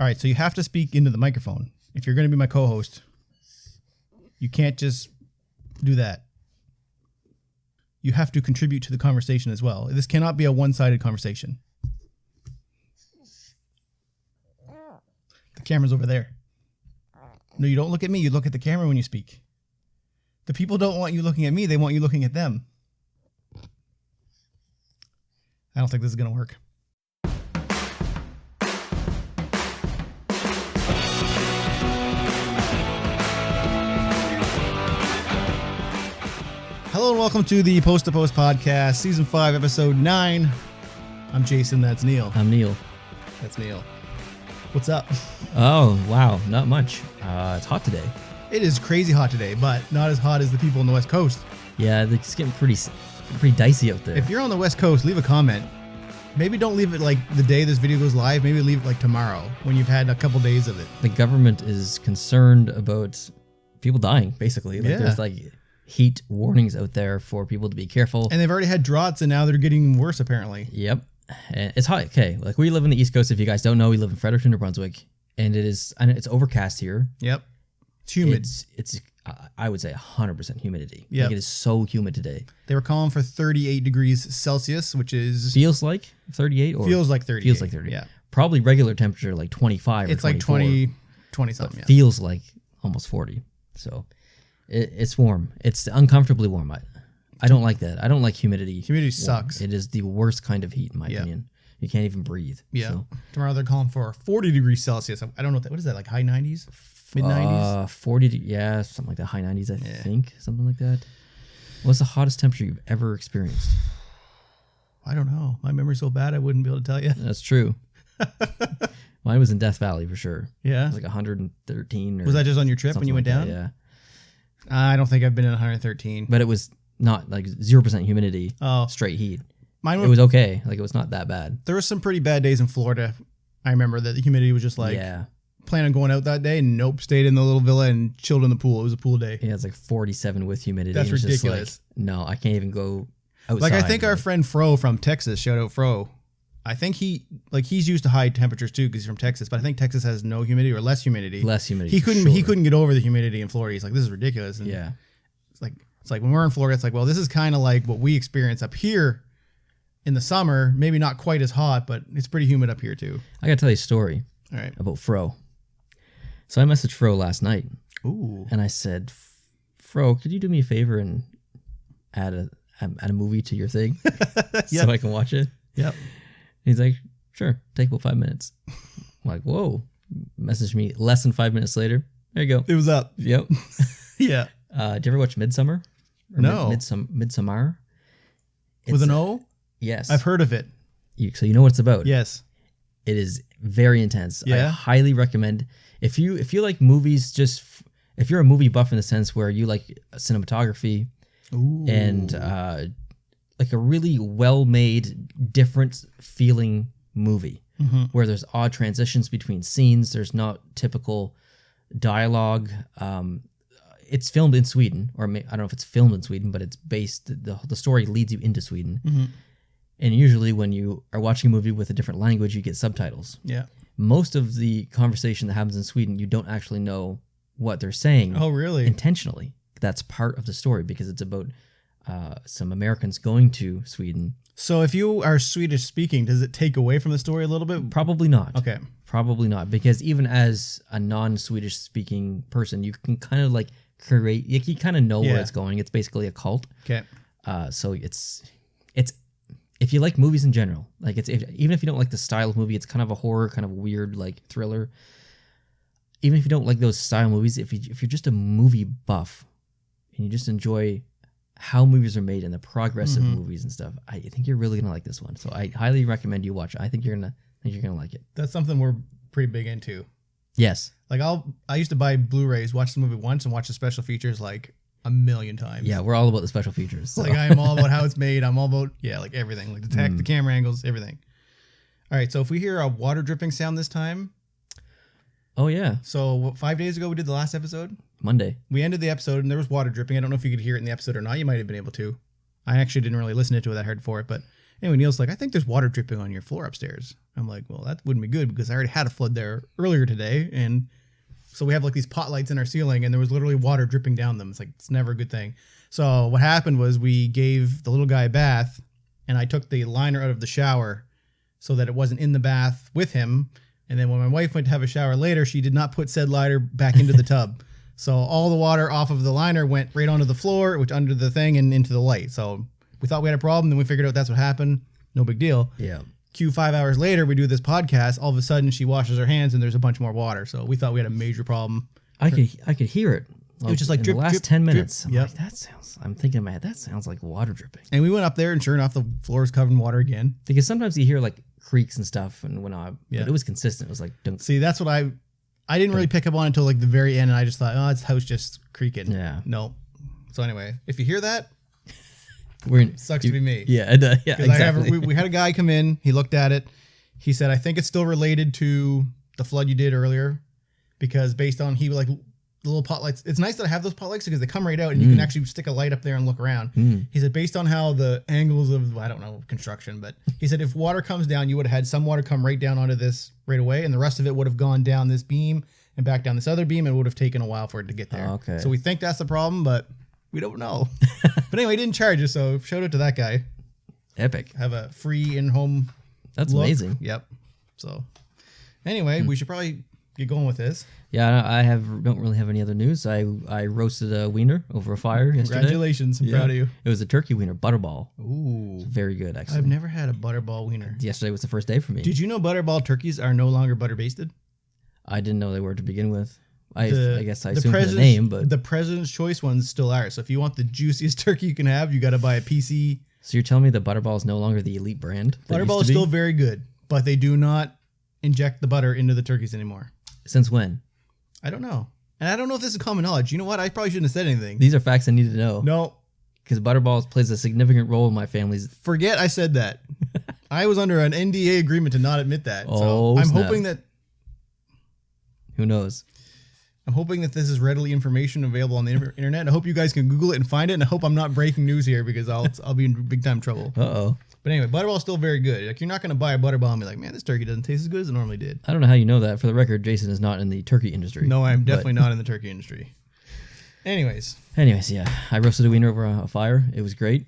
All right, so you have to speak into the microphone. If you're going to be my co-host, you can't just do that. You have to contribute to the conversation as well. This cannot be a one-sided conversation. The camera's over there. No, you don't look at me. You look at the camera when you speak. The people don't want you looking at me. They want you looking at them. I don't think this is going to work. Hello and welcome to the Post to Post podcast, season 5, episode 9. I'm Jason. That's Neil. I'm Neil. That's Neil. What's up? Oh, wow. Not much. It's hot today. It is crazy hot today, but not as hot as the people on the West Coast. Yeah, it's getting pretty dicey out there. If you're on the West Coast, leave a comment. Maybe don't leave it like the day this video goes live. Maybe leave it like tomorrow when you've had a couple days of it. The government is concerned about people dying, basically. Like, there's like heat warnings out there for people to be careful. And they've already had droughts, and now they're getting worse, apparently. Yep. And it's hot. Okay, like we live in the East Coast. If you guys don't know, we live in Fredericton, New Brunswick, and it's overcast here. Yep. It's humid. It's I would say 100% humidity. Yeah. Like, it is so humid today. They were calling for 38 degrees Celsius, which is... Feels like 38? Or feels like 38. Feels like 30. Yeah. Probably regular temperature like 25 it's or 24. It's like 20 something, yeah. Feels like almost 40. So it's warm. It's uncomfortably warm. I don't like that. I don't like humidity. Humidity sucks. It is the worst kind of heat, in my opinion. You can't even breathe. Yeah. So. Tomorrow they're calling for 40 degrees Celsius. I don't know what is that, like high 90s? Mid 90s? 40, yeah, something like that. High 90s, I think. Something like that. What's the hottest temperature you've ever experienced? I don't know. My memory's so bad I wouldn't be able to tell you. That's true. Mine was in Death Valley for sure. Yeah? It was like 113. Was that just on your trip when you went down? Yeah. I don't think I've been in 113. But it was not like 0% humidity, straight heat. It was okay. Like, it was not that bad. There were some pretty bad days in Florida. I remember that the humidity was just like, plan on going out that day. Nope, stayed in the little villa and chilled in the pool. It was a pool day. Yeah, it's like 47 with humidity. That's ridiculous. Just like, no, I can't even go outside. Like, I think our friend Fro from Texas, shout out Fro, I think he's used to high temperatures too because he's from Texas, but I think Texas has no humidity or less humidity. Less humidity. He couldn't get over the humidity in Florida. He's like, this is ridiculous. And yeah. It's like when we're in Florida, it's like, well, this is kind of like what we experience up here in the summer. Maybe not quite as hot, but it's pretty humid up here too. I got to tell you a story. All right. About Fro. So I messaged Fro last night. Ooh. And I said, Fro, could you do me a favor and add a movie to your thing so I can watch it? Yep. He's like, sure, take about 5 minutes. I'm like, whoa. Message me less than 5 minutes later. There you go. It was up. Yep. Yeah. Did you ever watch Midsummer? No. Midsommar? With an O? Yes. I've heard of it. So you know what it's about? Yes. It is very intense. Yeah. I highly recommend if you like movies, if you're a movie buff in the sense where you like cinematography and like a really well-made, different feeling movie where there's odd transitions between scenes. There's not typical dialogue. It's filmed in Sweden, or I don't know if it's filmed in Sweden, but it's based. The story leads you into Sweden. Mm-hmm. And usually when you are watching a movie with a different language, you get subtitles. Yeah. Most of the conversation that happens in Sweden, you don't actually know what they're saying. Oh, really? Intentionally. That's part of the story because it's about some Americans going to Sweden. So if you are Swedish speaking, does it take away from the story a little bit? Probably not. Okay. Probably not. Because even as a non-Swedish speaking person, you can kind of like create, you kind of know where it's going. It's basically a cult. Okay. So it's if you like movies in general, like even if you don't like the style of movie, it's kind of a horror, kind of weird, like thriller. Even if you don't like those style movies, if you're just a movie buff and you just enjoy how movies are made and the progress of movies and stuff, I think you're really gonna like this one. So I highly recommend you watch it. I think you're gonna like it. That's something we're pretty big into. Yes. Like I used to buy Blu-rays, watch the movie once, and watch the special features like a million times. Yeah, we're all about the special features. So. Like I am all about how it's made. I'm all about like everything, like the tech, the camera angles, everything. All right, so if we hear a water dripping sound this time. Oh yeah. So 5 days ago we did the last episode. Monday. We ended the episode and there was water dripping. I don't know if you could hear it in the episode or not. You might have been able to. I actually didn't really listen to it that hard for it, but anyway, Neil's like, I think there's water dripping on your floor upstairs. I'm like, well, that wouldn't be good because I already had a flood there earlier today. And so we have like these pot lights in our ceiling and there was literally water dripping down them. It's like, it's never a good thing. So what happened was we gave the little guy a bath and I took the liner out of the shower so that it wasn't in the bath with him. And then when my wife went to have a shower later, she did not put said liner back into the tub. So all the water off of the liner went right onto the floor, which under the thing and into the light. So we thought we had a problem. Then we figured out that's what happened. No big deal. Yeah. 5 hours later, we do this podcast. All of a sudden, she washes her hands and there's a bunch more water. So we thought we had a major problem. I could hear it. It was just like in drip, the last drip, 10 minutes. drip. I'm thinking in my head, that sounds like water dripping. And we went up there and sure enough, the floor is covered in water again. Because sometimes you hear like creaks and stuff and whatnot, Yeah. but it was consistent. It was like, dunk. See, that's what I didn't really pick up on until like the very end. And I just thought, oh, it's house just creaking. Yeah. No. So anyway, if you hear that, We're sucks to be me. Yeah, yeah, exactly. We had a guy come in. He looked at it. He said, I think it's still related to the flood you did earlier because based on the little pot lights. It's nice that I have those pot lights because they come right out and you can actually stick a light up there and look around. He said, based on how the angles of, I don't know, construction, but he said if water comes down, you would have had some water come right down onto this right away and the rest of it would have gone down this beam and back down this other beam and it would have taken a while for it to get there. Oh, okay. So we think that's the problem, but we don't know. But anyway, he didn't charge us, so shout out to that guy. Epic. Have a free in-home That's look. amazing. Yep. So anyway, we should probably get going with this. Yeah, I don't really have any other news. I roasted a wiener over a fire yesterday. Congratulations. I'm proud of you. It was a turkey wiener, butterball. Ooh. Very good, actually. I've never had a butterball wiener. Yesterday was the first day for me. Did you know butterball turkeys are no longer butter basted? I didn't know they were to begin with. I guess I the assumed from the name, but the President's Choice ones still are. So if you want the juiciest turkey you can have, you got to buy a PC. So you're telling me that Butterball is no longer the elite brand? Butterball is still very good, but they do not inject the butter into the turkeys anymore. Since when? I don't know. And I don't know if this is common knowledge. You know what? I probably shouldn't have said anything. These are facts I need to know. No. Because Butterball plays a significant role in my family's... Forget I said that. I was under an NDA agreement to not admit that. Oh, so I'm snap. hoping that... Who knows? I'm hoping that this is readily information available on the internet. I hope you guys can Google it and find it. And I hope I'm not breaking news here because I'll be in big time trouble. Uh-oh. But anyway, Butterball's still very good. Like you're not going to buy a Butterball and be like, man, this turkey doesn't taste as good as it normally did. I don't know how you know that. For the record, Jason is not in the turkey industry. No, I'm definitely not in the turkey industry. Anyways, yeah. I roasted a wiener over a fire. It was great.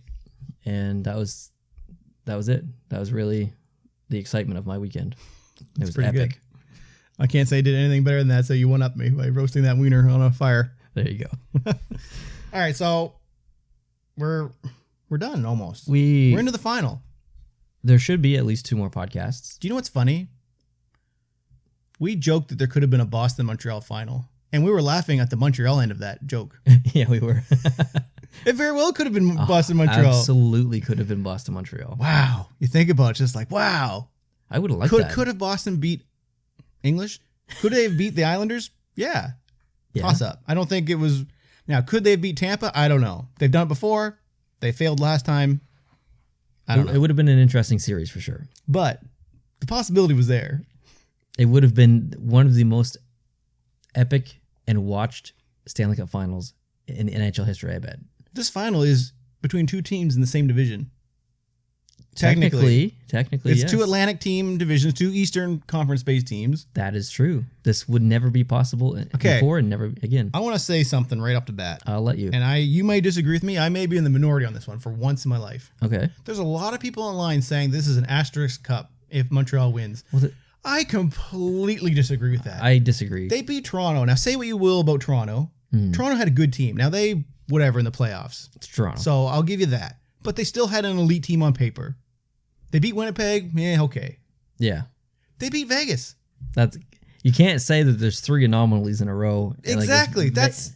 And that was it. That was really the excitement of my weekend. It was pretty epic. good. I can't say I did anything better than that, so you one up me by roasting that wiener on a fire. There you go. All right, so we're done almost. We're into the final. There should be at least 2 more podcasts. Do you know what's funny? We joked that there could have been a Boston-Montreal final, and we were laughing at the Montreal end of that joke. Yeah, we were. It very well could have been Boston-Montreal. Absolutely could have been Boston-Montreal. Wow. You think about it, it's just like, wow. I would have liked that. Could have Boston beat English? Could they have beat the Islanders? Yeah. Toss up. I don't think it was. Now, could they have beat Tampa? I don't know. They've done it before. They failed last time. I don't know. It would have been an interesting series for sure. But the possibility was there. It would have been one of the most epic and watched Stanley Cup Finals in NHL history, I bet. This final is between 2 teams in the same division. Technically, it's yes. 2 Atlantic team divisions, 2 Eastern Conference-based teams. That is true. This would never be possible before and never again. I want to say something right off the bat. I'll let you. And you may disagree with me. I may be in the minority on this one for once in my life. Okay. There's a lot of people online saying this is an asterisk cup if Montreal wins. Well, I completely disagree with that. I disagree. They beat Toronto. Now, say what you will about Toronto. Toronto had a good team. Now, they whatever in the playoffs. It's Toronto. So I'll give you that. But they still had an elite team on paper. They beat Winnipeg. Yeah, okay. Yeah. They beat Vegas. You can't say that there's 3 anomalies in a row. Exactly. And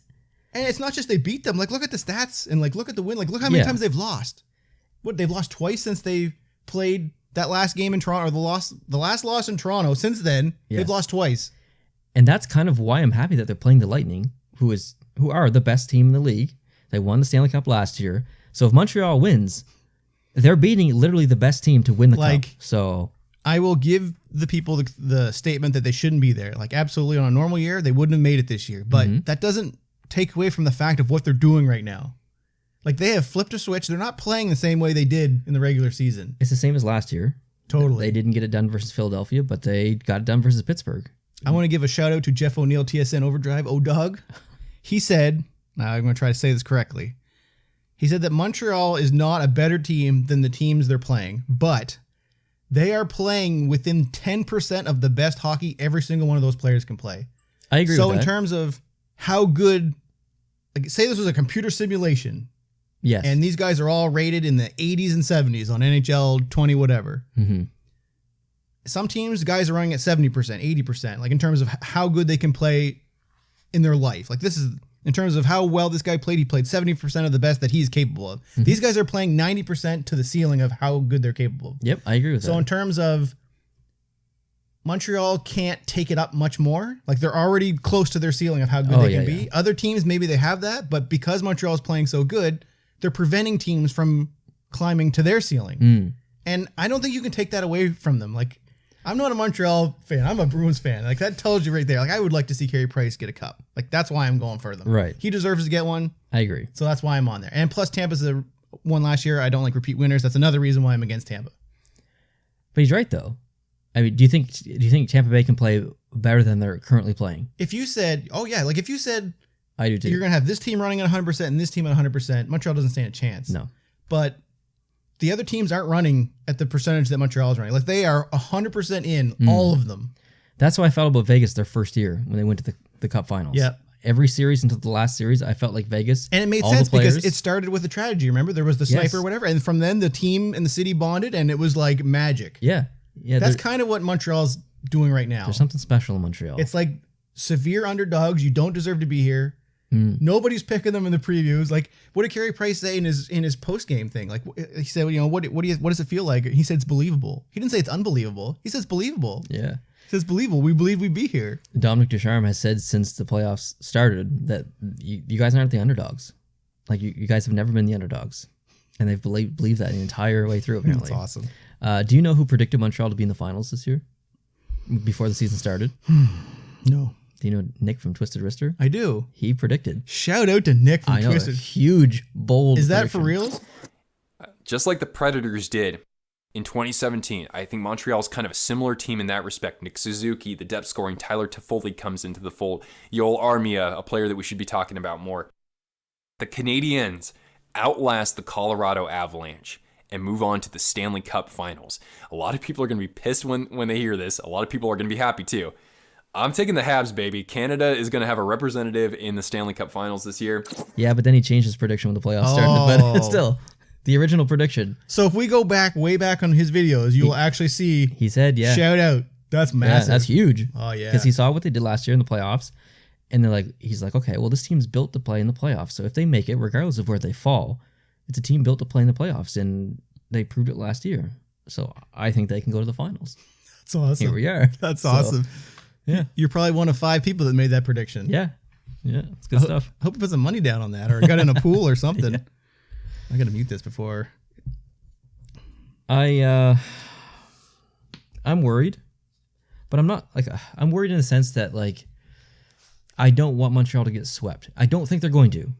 it's not just they beat them. Like, look at the stats and like look at the win. Like, look how many times they've lost. They've lost twice since they played that last game in Toronto, or the last loss in Toronto. Since then, they've lost twice. And that's kind of why I'm happy that they're playing the Lightning, who are the best team in the league. They won the Stanley Cup last year. So if Montreal wins, they're beating literally the best team to win the cup. So I will give the people the statement that they shouldn't be there. Like, absolutely, on a normal year, they wouldn't have made it this year. But that doesn't take away from the fact of what they're doing right now. Like, they have flipped a switch. They're not playing the same way they did in the regular season. It's the same as last year. Totally. They didn't get it done versus Philadelphia, but they got it done versus Pittsburgh. I want to give a shout out to Jeff O'Neill, TSN Overdrive, O-Dog. He said, now I'm going to try to say this correctly. He said that Montreal is not a better team than the teams they're playing, but they are playing within 10% of the best hockey every single one of those players can play. I agree with that. So in terms of how good, like, say this was a computer simulation. Yes. And these guys are all rated in the 80s and 70s on NHL 20 whatever. Mm-hmm. Some teams, guys are running at 70%, 80%, like in terms of how good they can play in their life. Like this is, in terms of how well this guy played, he played 70% of the best that he's capable of. Mm-hmm. These guys are playing 90% to the ceiling of how good they're capable of. Yep, I agree with that. So in terms of Montreal can't take it up much more. Like they're already close to their ceiling of how good they can be. Yeah. Other teams, maybe they have that, but because Montreal is playing so good, they're preventing teams from climbing to their ceiling. Mm. And I don't think you can take that away from them. Like, I'm not a Montreal fan. I'm a Bruins fan. Like, that tells you right there. Like, I would like to see Carey Price get a cup. Like, that's why I'm going for them. Right. He deserves to get one. I agree. So that's why I'm on there. And plus, Tampa's the one last year. I don't like repeat winners. That's another reason why I'm against Tampa. But he's right, though. I mean, do you think Tampa Bay can play better than they're currently playing? If you said, oh, yeah, like if you said, I do too. You're going to have this team running at 100% and this team at 100%, Montreal doesn't stand a chance. No. But the other teams aren't running at the percentage that Montreal is running. Like, they are 100% in, all of them. That's how I felt about Vegas their first year when they went to the Cup Finals. Yeah. Every series until the last series, I felt like Vegas. And it made sense because it started with a tragedy, remember? There was the sniper or whatever. And from then, the team and the city bonded, and it was like magic. Yeah. Yeah. That's kind of what Montreal's doing right now. There's something special in Montreal. It's like severe underdogs. You don't deserve to be here. Nobody's picking them in the previews. Like, what did Carey Price say in his post game thing? Like, he said, you know, what does it feel like? He said it's believable. He didn't say it's unbelievable. He says believable. Yeah, he says believable. We believe we'd be here. Dominic Ducharme has said since the playoffs started that you guys aren't the underdogs. Like, you guys have never been the underdogs, and they've believed that the entire way through. Apparently, that's awesome. Do you know who predicted Montreal to be in the finals this year before the season started? No. Do you know Nick from Twisted Wrister? I do. He predicted. Shout out to Nick from Twisted. Huge, bold. Is that for real? Just like the Predators did in 2017, I think Montreal's kind of a similar team in that respect. Nick Suzuki, the depth scoring, Tyler Toffoli comes into the fold. Yoel Armia, a player that we should be talking about more. The Canadiens outlast the Colorado Avalanche and move on to the Stanley Cup Finals. A lot of people are going to be pissed when they hear this. A lot of people are going to be happy too. I'm taking the Habs, baby. Canada is going to have a representative in the Stanley Cup Finals this year. Yeah, but then he changed his prediction when the playoffs started. But still, the original prediction. So if we go way back on his videos, you'll actually see. He said, yeah. Shout out. That's massive. Yeah, that's huge. Oh, yeah. Because he saw what they did last year in the playoffs. And he's like, okay, well, this team's built to play in the playoffs. So if they make it, regardless of where they fall, it's a team built to play in the playoffs. And they proved it last year. So I think they can go to the finals. That's awesome. Here we are. That's awesome. Yeah. You're probably one of 5 people that made that prediction. Yeah. Yeah. It's good stuff. I hope you put some money down on that or got in a pool or something. Yeah. I got to mute this before. I'm worried, but I'm not I'm worried in the sense that I don't want Montreal to get swept. I don't think they're going to.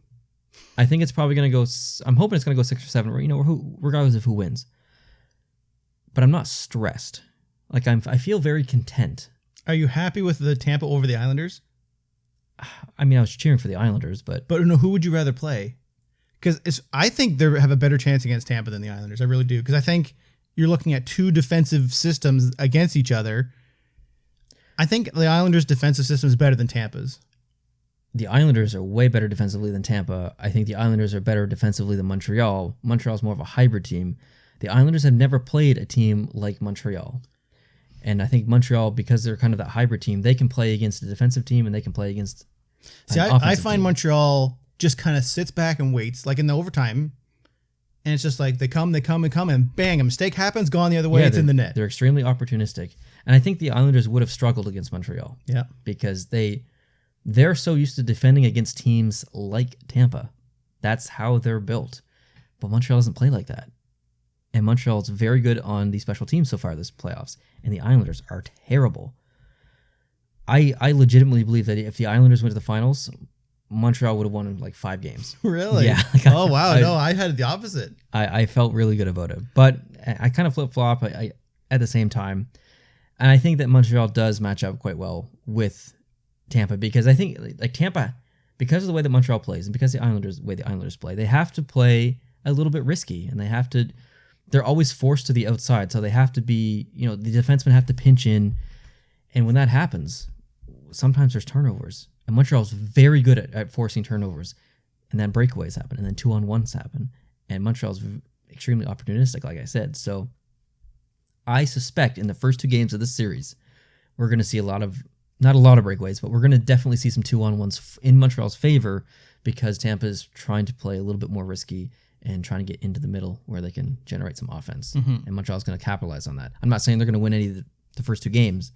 I think it's probably going to go, I'm hoping it's going to go 6 or 7, regardless of who wins. But I'm not stressed. I feel very content. Are you happy with the Tampa over the Islanders? I mean, I was cheering for the Islanders, but no, who would you rather play? Because I think they have a better chance against Tampa than the Islanders. I really do. Because I think you're looking at 2 defensive systems against each other. I think the Islanders' defensive system is better than Tampa's. The Islanders are way better defensively than Tampa. I think the Islanders are better defensively than Montreal. Montreal's more of a hybrid team. The Islanders have never played a team like Montreal. And I think Montreal, because they're kind of that hybrid team, they can play against a defensive team and they can play against an offensive team. Montreal just kind of sits back and waits, like in the overtime. And it's just like they come, and bang, a mistake happens, gone the other way, it's in the net. They're extremely opportunistic. And I think the Islanders would have struggled against Montreal. Yeah. Because they're so used to defending against teams like Tampa. That's how they're built. But Montreal doesn't play like that. And Montreal is very good on the special teams so far this playoffs. And the Islanders are terrible. I legitimately believe that if the Islanders went to the finals, Montreal would have won in 5 games. Really? Yeah. Oh, wow. I had the opposite. I felt really good about it. But I kind of flip-flop. at the same time. And I think that Montreal does match up quite well with Tampa, because I think like Tampa, because of the way that Montreal plays and because the way the Islanders play, they have to play a little bit risky, and they're always forced to the outside. So they have to be, the defensemen have to pinch in. And when that happens, sometimes there's turnovers. And Montreal's very good at forcing turnovers. And then breakaways happen, and then 2-on-1s happen. And Montreal's extremely opportunistic, like I said. So I suspect in the first 2 games of this series, we're going to see not a lot of breakaways, but we're going to definitely see some 2-on-1s in Montreal's favor, because Tampa is trying to play a little bit more risky and trying to get into the middle where they can generate some offense. Mm-hmm. And Montreal's going to capitalize on that. I'm not saying they're going to win any of the first 2 games,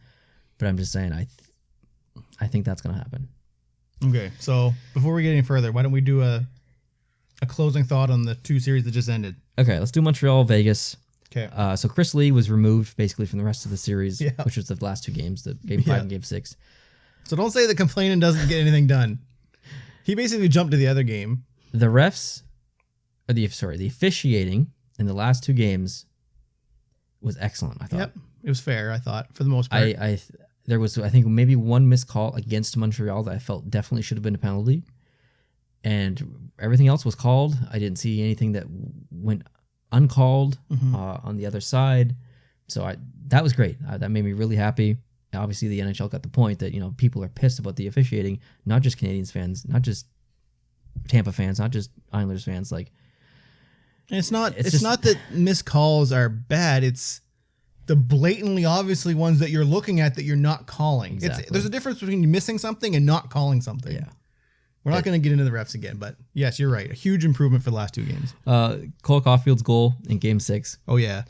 but I'm just saying I think that's going to happen. Okay, so before we get any further, why don't we do a closing thought on the 2 series that just ended? Okay, let's do Montreal, Vegas. Okay. So Chris Lee was removed basically from the rest of the series, which was the last 2 games, the Game 5 and Game 6. So don't say that complaining doesn't get anything done. He basically jumped to the other game. The the officiating in the last 2 games was excellent, I thought. Yep, it was fair, I thought, for the most part. There was, I think, maybe one missed call against Montreal that I felt definitely should have been a penalty. And everything else was called. I didn't see anything that went uncalled on the other side. So that was great. That made me really happy. Obviously, the NHL got the point that, people are pissed about the officiating, not just Canadiens fans, not just Tampa fans, not just Islanders fans. Like, and it's not that missed calls are bad. It's the blatantly obviously ones that you're looking at that you're not calling. Exactly. There's a difference between missing something and not calling something. Yeah. We're not going to get into the refs again, but yes, you're right. A huge improvement for the last 2 games. Cole Caulfield's goal in Game 6. Oh, yeah.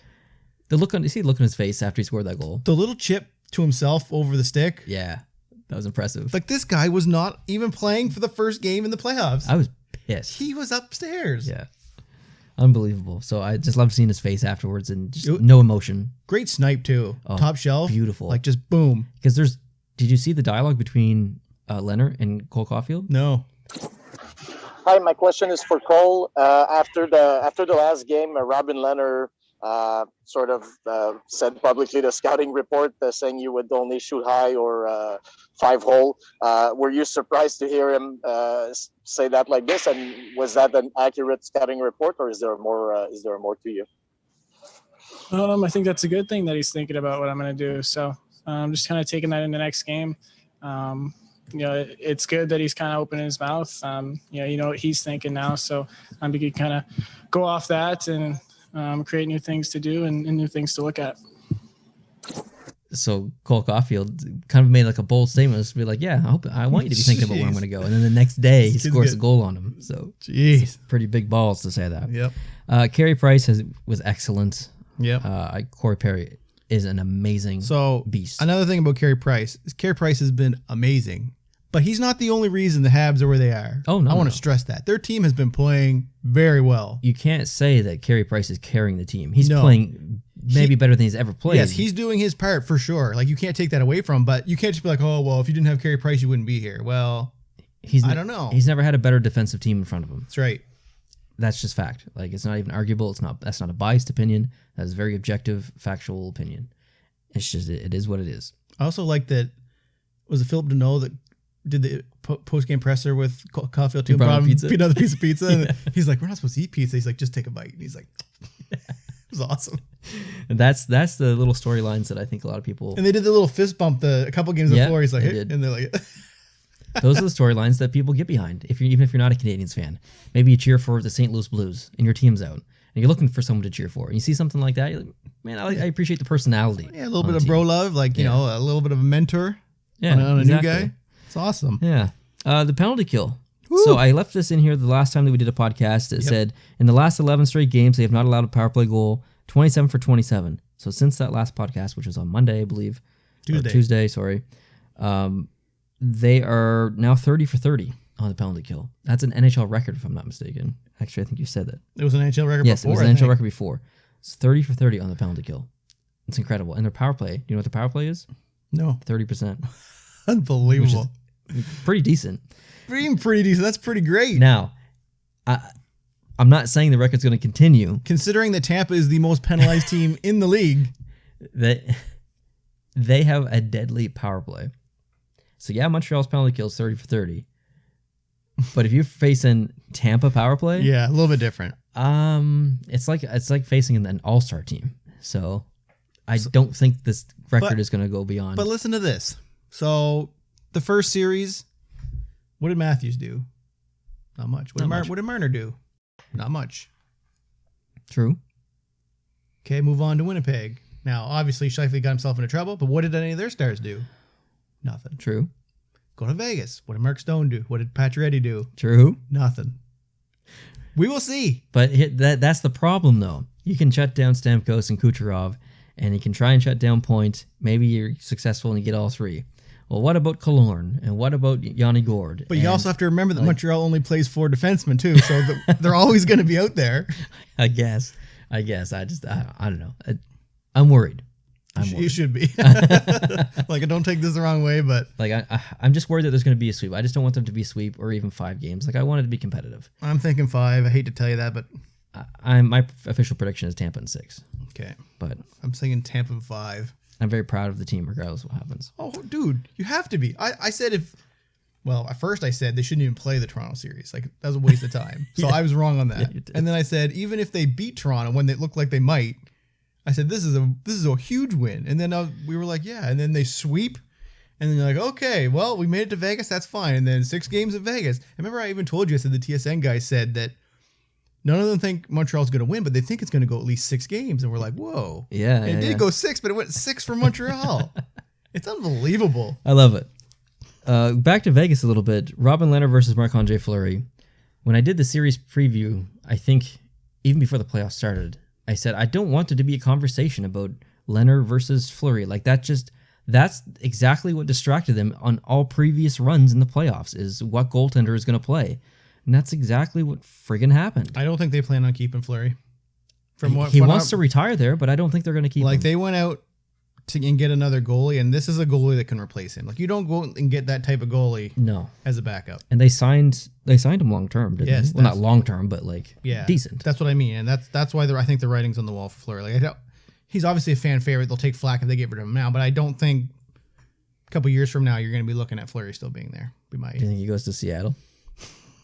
You see the look on his face after he scored that goal? The little chip to himself over the stick. Yeah, that was impressive. Like, this guy was not even playing for the first game in the playoffs. I was pissed. He was upstairs. Yeah. Unbelievable. So I just loved seeing his face afterwards and just no emotion. Great snipe, too. Oh, top shelf. Beautiful. Like, just boom. Because did you see the dialogue between Leonard and Cole Caulfield? No. Hi, my question is for Cole. After the last game, Robin Leonard sort of said publicly the scouting report saying you would only shoot high or 5-hole. Were you surprised to hear him say that like this? And was that an accurate scouting report, or is there more? Is there more to you? I think that's a good thing that he's thinking about what I'm going to do. So I'm just kind of taking that in the next game. It's good that he's kind of opening his mouth. You know what he's thinking now. So we can kind of go off that and create new things to do and new things to look at. So Cole Caulfield kind of made like a bold statement. To be like, yeah, I want you to be thinking about where I'm going to go. And then the next day he scores a goal on him. So jeez, pretty big balls to say that. Yep. Carey Price was excellent. Yep. Corey Perry is an amazing beast. Another thing about Carey Price is Carey Price has been amazing, but he's not the only reason the Habs are where they are. Oh, no. I want to stress that. Their team has been playing very well. You can't say that Carey Price is carrying the team. He's playing maybe better than he's ever played. Yes, he's doing his part for sure. Like, you can't take that away from him, but you can't just be like, oh, well, if you didn't have Carey Price, you wouldn't be here. Well, I don't know. He's never had a better defensive team in front of him. That's right. That's just fact. Like, it's not even arguable. That's not a biased opinion. That's a very objective, factual opinion. It's just, it is what it is. I also like that, was it Philip Deneau that did the post-game presser with Caulfield too? Brought him another piece of pizza. And he's like, we're not supposed to eat pizza. He's like, just take a bite. And he's like, it was awesome. And that's the little storylines that I think a lot of people... And they did the little fist bump a couple games before. He's like, hey, and they're like... Those are the storylines that people get behind. Even if you're not a Canadiens fan, maybe you cheer for the St. Louis Blues and your team's out, and you're looking for someone to cheer for. And you see something like that, you're like, man, I appreciate the personality. Yeah, a little bit of bro love, like you know, a little bit of a mentor. Yeah, on a new guy. It's awesome. Yeah, the penalty kill. Woo. So I left this in here the last time that we did a podcast. It said in the last 11 straight games they have not allowed a power play goal. 27 for 27. So since that last podcast, which was on Monday, I believe, Tuesday, sorry. They are now 30 for 30 on the penalty kill. That's an NHL record, if I'm not mistaken. Actually, I think you said that. It was an NHL record before. Yes, it was an NHL record before. It's 30 for 30 on the penalty kill. It's incredible. And their power play, do you know what the power play is? No. 30%. Unbelievable. Pretty decent. Pretty decent. That's pretty great. Now, I'm not saying the record's going to continue. Considering that Tampa is the most penalized team in the league. They have a deadly power play. So yeah, Montreal's penalty kills 30 for 30. But if you're facing Tampa power play, Yeah, a little bit different. it's like facing an all-star team. So I don't think this record is going to go beyond. But listen to this. So the first series, what did Matthews do? Not much. What did Marner do? Not much. True. Okay, move on to Winnipeg. Now, obviously, Scheifele got himself into trouble, but what did any of their stars do? Nothing. True. Go to Vegas. What did Mark Stone do? What did Pacioretty do? True. Nothing. We will see. But that's the problem, though. You can shut down Stamkos and Kucherov, and you can try and shut down Point. Maybe you're successful and you get all three. Well, what about Killorn? And what about Yanni Gourde? But you also have to remember that Montreal only plays 4 defensemen, too, so they're always going to be out there. I guess. I don't know. I'm worried. You should be. Like, don't take this the wrong way, but... Like, I'm just worried that there's going to be a sweep. I just don't want them to be a sweep or even 5 games. Like, I want it to be competitive. I'm thinking 5. I hate to tell you that, but... My official prediction is Tampa in 6. Okay. But I'm thinking Tampa in 5. I'm very proud of the team, regardless of what happens. Oh, dude, you have to be. I said if... Well, at first I said they shouldn't even play the Toronto series. Like, that was a waste of time. So I was wrong on that. Yeah, you did. And then I said, even if they beat Toronto when they looked like they might, I said, this is a huge win. And then we were like, yeah. And then they sweep. And then you're like, okay, well, we made it to Vegas. That's fine. And then 6 games at Vegas. I remember I even told you, I said the TSN guy said that none of them think Montreal's going to win, but they think it's going to go at least 6 games. And we're like, whoa. Yeah. And it did go 6, but it went 6 for Montreal. It's unbelievable. I love it. Back to Vegas a little bit. Robin Lehner versus Marc-Andre Fleury. When I did the series preview, I think even before the playoffs started, I said, I don't want it to be a conversation about Lehner versus Fleury. Like, that's exactly what distracted them on all previous runs in the playoffs, is what goaltender is going to play. And that's exactly what friggin' happened. I don't think they plan on keeping Fleury. He wants to retire there, but I don't think they're going to keep him. Like, they went out and get another goalie, and this is a goalie that can replace him. Like, you don't go and get that type of goalie as a backup. And they signed him long term, didn't they? Well, not long term, but decent. That's what I mean, and that's why I think the writing's on the wall for Fleury. Like, he's obviously a fan favorite. They'll take flack if they get rid of him now, but I don't think a couple years from now you're going to be looking at Fleury still being there. Do you think he goes to Seattle?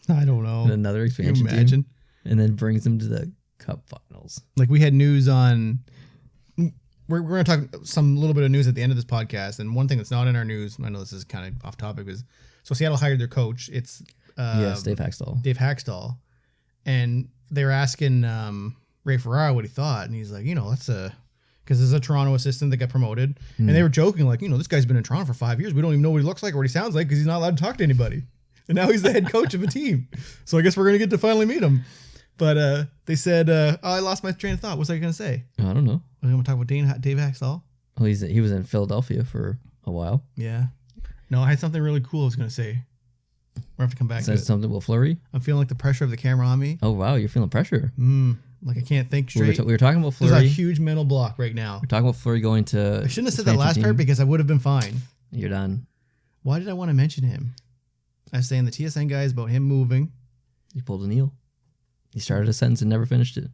I don't know. And another expansion team, and then brings them to the Cup Finals. Like, we had news on. We're going to talk some little bit of news at the end of this podcast, and one thing that's not in our news, I know this is kind of off topic, is so Seattle hired their coach. It's Dave Haxtell. Dave Haxtell, and they were asking Ray Ferraro what he thought, and he's like, that's because there's a Toronto assistant that got promoted, and they were joking like, this guy's been in Toronto for 5 years. We don't even know what he looks like or what he sounds like because he's not allowed to talk to anybody, and now he's the head coach of a team. So I guess we're going to get to finally meet him. But they said, I lost my train of thought. What was I going to say? I don't know. I'm going to talk about Dave Haxtell. Well, he was in Philadelphia for a while. Yeah. No, I had something really cool I was going to say. We'll have to come back to it. Something with Fleury? I'm feeling like the pressure of the camera on me. Oh, wow. You're feeling pressure. Like, I can't think straight. We were talking about Fleury. There's a huge mental block right now. We're talking about Fleury going to... I shouldn't have said that last part because I would have been fine. You're done. Why did I want to mention him? I was saying the TSN guy is about him moving. You pulled a Neil. He started a sentence and never finished it.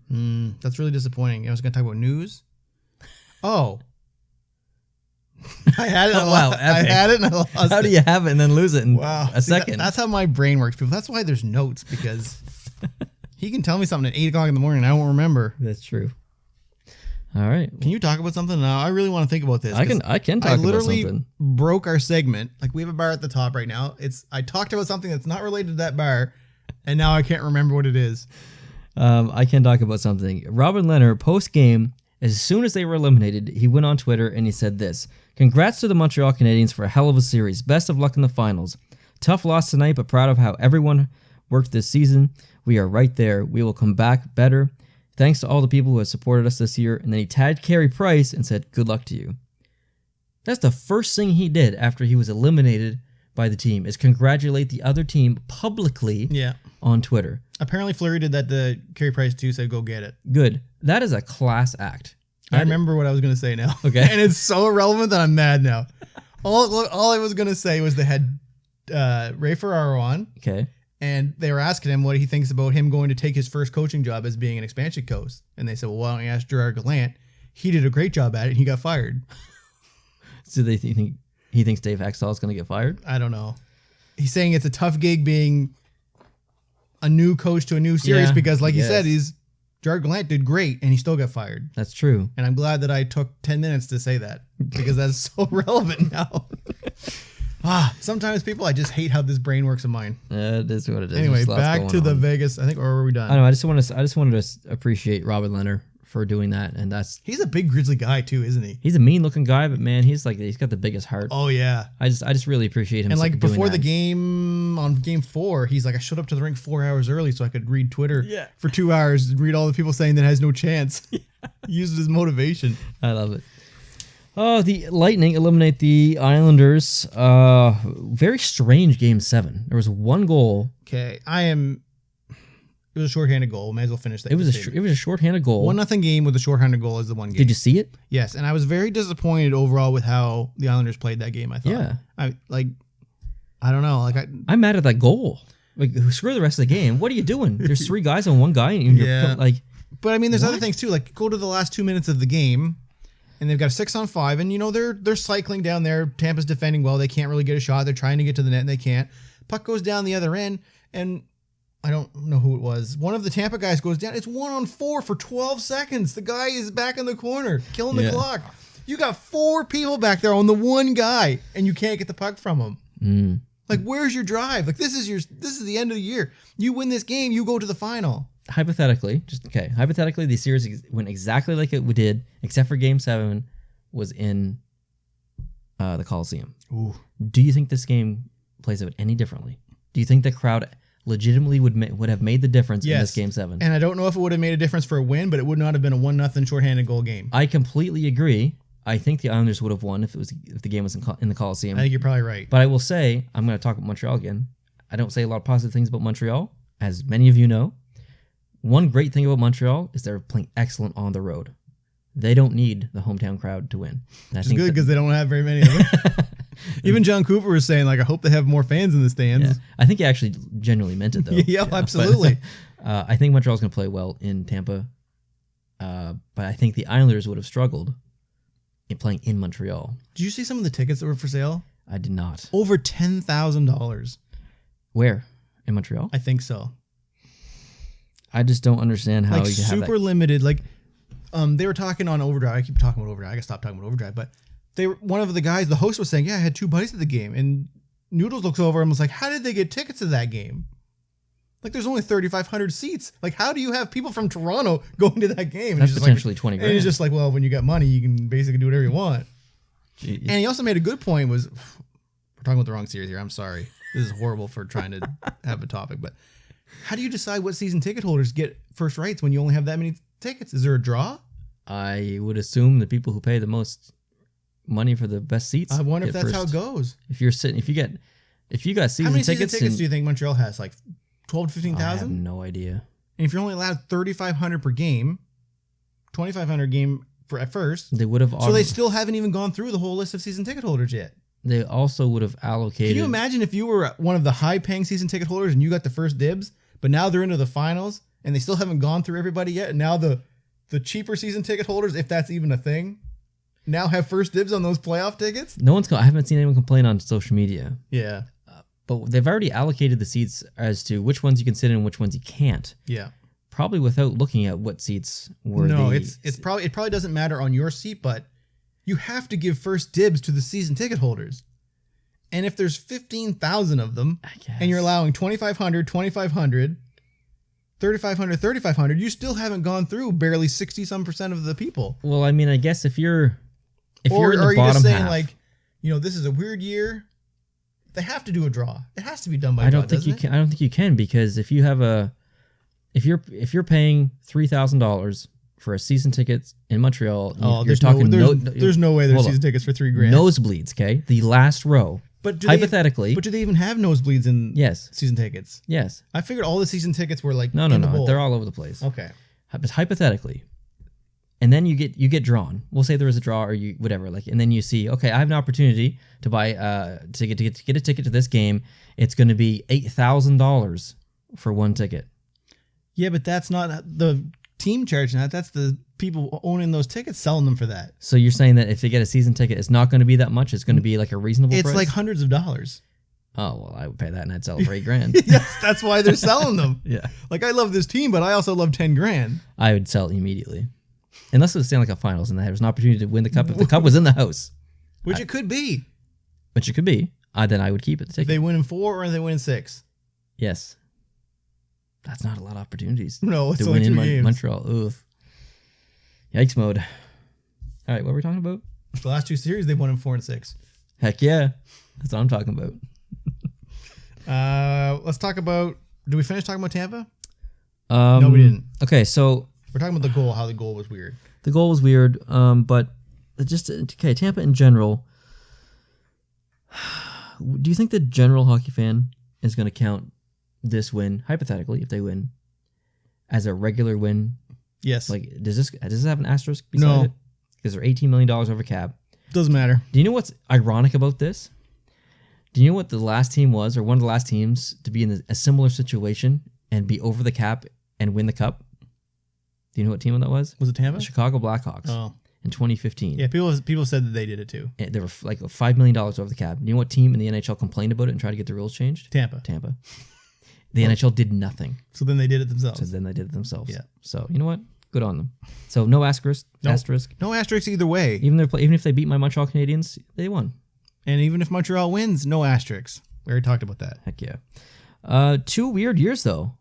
That's really disappointing. I was going to talk about news. Oh. I had it. Wow, epic. I had it and I lost it. How do you have it and then lose it in a See, second? That's how my brain works, people. That's why there's notes, because he can tell me something at 8 o'clock in the morning and I won't remember. That's true. All right. Can you talk about something now? I really want to think about this. I can talk about something. I literally broke our segment. Like, we have a bar at the top right now. I talked about something that's not related to that bar, and now I can't remember what it is. I can talk about something. Robin Lehner, post-game, as soon as they were eliminated, he went on Twitter and he said this: "Congrats to the Montreal Canadiens for a hell of a series. Best of luck in the finals. Tough loss tonight, but proud of how everyone worked this season. We are right there. We will come back better. Thanks to all the people who have supported us this year." And then he tagged Carey Price and said, "Good luck to you." That's the first thing he did after he was eliminated by the team, is congratulate the other team publicly on Twitter. Apparently Fleury did that to Carey Price too, said go get it. Good. That is a class act. I remember what I was going to say now. Okay. And it's so irrelevant that I'm mad now. All I was going to say was they had Ray Ferraro on. Okay. And they were asking him what he thinks about him going to take his first coaching job as being an expansion coach. And they said, well, why don't you ask Gerard Gallant? he did a great job at it and he got fired. So they think he thinks Dave Hextall is going to get fired? I don't know. He's saying it's a tough gig being a new coach to a new series because, like you said, Gerard Gallant did great and he still got fired. That's true. And I'm glad that I took 10 minutes to say that because that's so relevant now. Sometimes people, I just hate how this brain works of mine. It is what it is. Anyway, back to the Vegas. I think, or were we done? I don't know. I just wanted to appreciate Robin Leonard for doing that, and he's a big Grizzly guy too, isn't he? He's a mean looking guy, but man, he's got the biggest heart. Oh yeah. I just really appreciate him. And like before the game on game 4, he's like, I showed up to the rink 4 hours early so I could read Twitter for 2 hours and read all the people saying that has no chance. Used it as motivation. I love it. Oh, the Lightning eliminate the Islanders. Very strange game 7. There was one goal. Okay, it was a shorthanded goal. May as well finish that. It was a shorthanded goal. 1-0 game with a shorthanded goal is the one game. Did you see it? Yes, and I was very disappointed overall with how the Islanders played that game. I thought. Yeah. I don't know. Like I'm mad at that goal. Like screw the rest of the game. What are you doing? There's 3 guys on one guy, and you're like. But I mean, there's other things too. Like go to the last 2 minutes of the game, and they've got a 6-on-5, and they're cycling down there. Tampa's defending well. They can't really get a shot. They're trying to get to the net, and they can't. Puck goes down the other end, and I don't know who it was. One of the Tampa guys goes down. It's 1-on-4 for 12 seconds. The guy is back in the corner, killing the clock. You got 4 people back there on the one guy, and you can't get the puck from him. Like, where's your drive? Like, this is the end of the year. You win this game, you go to the final. Hypothetically, the series went exactly like it did, except for Game 7 was in the Coliseum. Ooh. Do you think this game plays out any differently? Do you think the crowd legitimately would have made the difference in this Game 7? And I don't know if it would have made a difference for a win, but it would not have been a 1-0 shorthanded goal game. I completely agree. I think the Islanders would have won if the game was in the Coliseum. I think you're probably right. But I will say, I'm going to talk about Montreal again. I don't say a lot of positive things about Montreal, as many of you know. One great thing about Montreal is they're playing excellent on the road. They don't need the hometown crowd to win. Which is good because they don't have very many of them. Even John Cooper was saying, like, I hope they have more fans in the stands. Yeah. I think he actually genuinely meant it, though. Yeah, absolutely. But, I think Montreal's going to play well in Tampa. But I think the Islanders would have struggled in playing in Montreal. Did you see some of the tickets that were for sale? I did not. Over $10,000. Where? In Montreal? I think so. I just don't understand how like you can have super limited. Like, they were talking on Overdrive. I keep talking about Overdrive. I gotta stop talking about Overdrive. But one of the guys, the host was saying, yeah, I had 2 buddies at the game. And Noodles looks over and was like, how did they get tickets to that game? Like, there's only 3,500 seats. Like, how do you have people from Toronto going to that game? That's potentially 20 grand. And he's just like, well, when you got money, you can basically do whatever you want. Jeez. And he also made a good point we're talking about the wrong series here. I'm sorry. This is horrible for trying to have a topic. But how do you decide what season ticket holders get first rights when you only have that many tickets? Is there a draw? I would assume the people who pay the most money for the best seats. I wonder if that's how it goes. If you got season tickets. How many season tickets do you think Montreal has? Like 12 to 15,000? I have no idea. And if you're only allowed 3,500 per game, 2,500 game for at first, they would have. So they still haven't even gone through the whole list of season ticket holders yet. They also would have allocated. Can you imagine if you were one of the high-paying season ticket holders and you got the first dibs, but now they're into the finals and they still haven't gone through everybody yet, and now the cheaper season ticket holders, if that's even a thing, now have first dibs on those playoff tickets? I haven't seen anyone complain on social media. Yeah. But they've already allocated the seats as to which ones you can sit in and which ones you can't. Yeah. Probably without looking at what seats were. No, it probably doesn't matter on your seat, but you have to give first dibs to the season ticket holders. And if there's 15,000 of them, and you're allowing 2,500, 2,500, 3,500, 3,500, you still haven't gone through barely 60% of the people. Well, I mean, I guess if you're in the bottom half, are you just saying like, this is a weird year? They have to do a draw. It has to be done by. I don't think you can. I don't think you can, because if you have if you're paying $3,000 for a season ticket in Montreal, you're talking there's no way there's season tickets for $3,000. Nosebleeds, okay, the last row. But hypothetically, do they even have nosebleeds in season tickets? Yes. I figured all the season tickets were like no, they're all over the place. Okay. But hypothetically, and then you get drawn. We'll say there was a draw or you whatever, like, and then you see, okay, I have an opportunity to buy to get a ticket to this game. It's going to be $8,000 for one ticket. Yeah, but that's not the team charging that. That's the people owning those tickets selling them for that. So you're saying that if they get a season ticket, it's not going to be that much? It's going to be like a reasonable price? It's like hundreds of dollars. Oh, well, I would pay that and I'd sell it for $8,000. Yes, that's why they're selling them. Yeah. Like, I love this team, but I also love $10,000. I would sell it immediately. Unless it was Stanley Cup Finals and there was an opportunity to win the cup. If the cup was in the house. Which it could be. Which it could be. Then I would keep it. The If ticket. they win in 4 or they win in 6. Yes. That's not a lot of opportunities. No, it's to only win 2 in games. Montreal. Oof. Yikes mode. All right, what were we talking about? The last 2 series, they've won in 4 and 6. Heck yeah. That's what I'm talking about. Let's talk about... Did we finish talking about Tampa? No, we didn't. Okay, so We're talking about the goal, how the goal was weird. the goal was weird, but just... Okay, Tampa in general. Do you think the general hockey fan is going to count this win, hypothetically, if they win, as a regular win? Yes. Like, does this have an asterisk beside No. it? Because they're $18 million over cap. Doesn't matter. Do you know what's ironic about this? Do you know what the last team was, or one of the last teams to be in a similar situation and be over the cap and win the cup? Do you know what team that was? Was it Tampa? The Chicago Blackhawks Oh. in 2015. Yeah, people said that they did it too. And they were like $5 million over the cap. You know what team in the NHL complained about it and tried to get the rules changed? Tampa. Tampa. The NHL did nothing. So then they did it themselves. So then they did it themselves. Yeah. So you know what? Good on them. So no asterisk. Nope. Asterisk. No asterisks either way. Even if they beat my Montreal Canadiens, they won. And even if Montreal wins, no asterisks. We already talked about that. Heck yeah. 2 weird years though.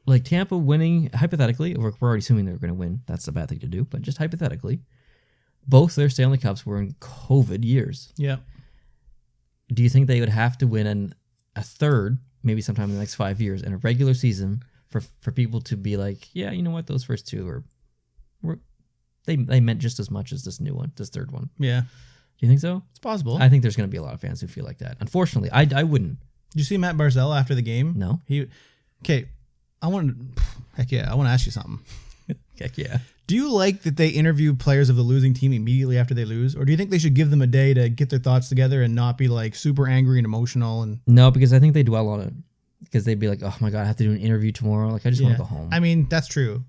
Like Tampa winning, hypothetically, we're already assuming they're going to win. That's a bad thing to do, but just hypothetically, both their Stanley Cups were in COVID years. Yeah. Do you think they would have to win a third, maybe sometime in the next 5 years, in a regular season for people to be like, yeah, you know what, those first 2 they meant just as much as this new one, this third one. Yeah. Do you think so? It's possible. I think there's going to be a lot of fans who feel like that. Unfortunately, I wouldn't. Did you see Matt Barzal after the game? No. I want to ask you something. Heck yeah. Do you like that they interview players of the losing team immediately after they lose? Or do you think they should give them a day to get their thoughts together and not be like super angry and emotional? And No, because I think they dwell on it. Because they'd be like, oh my God, I have to do an interview tomorrow. Like, I just want to go home. I mean, that's true.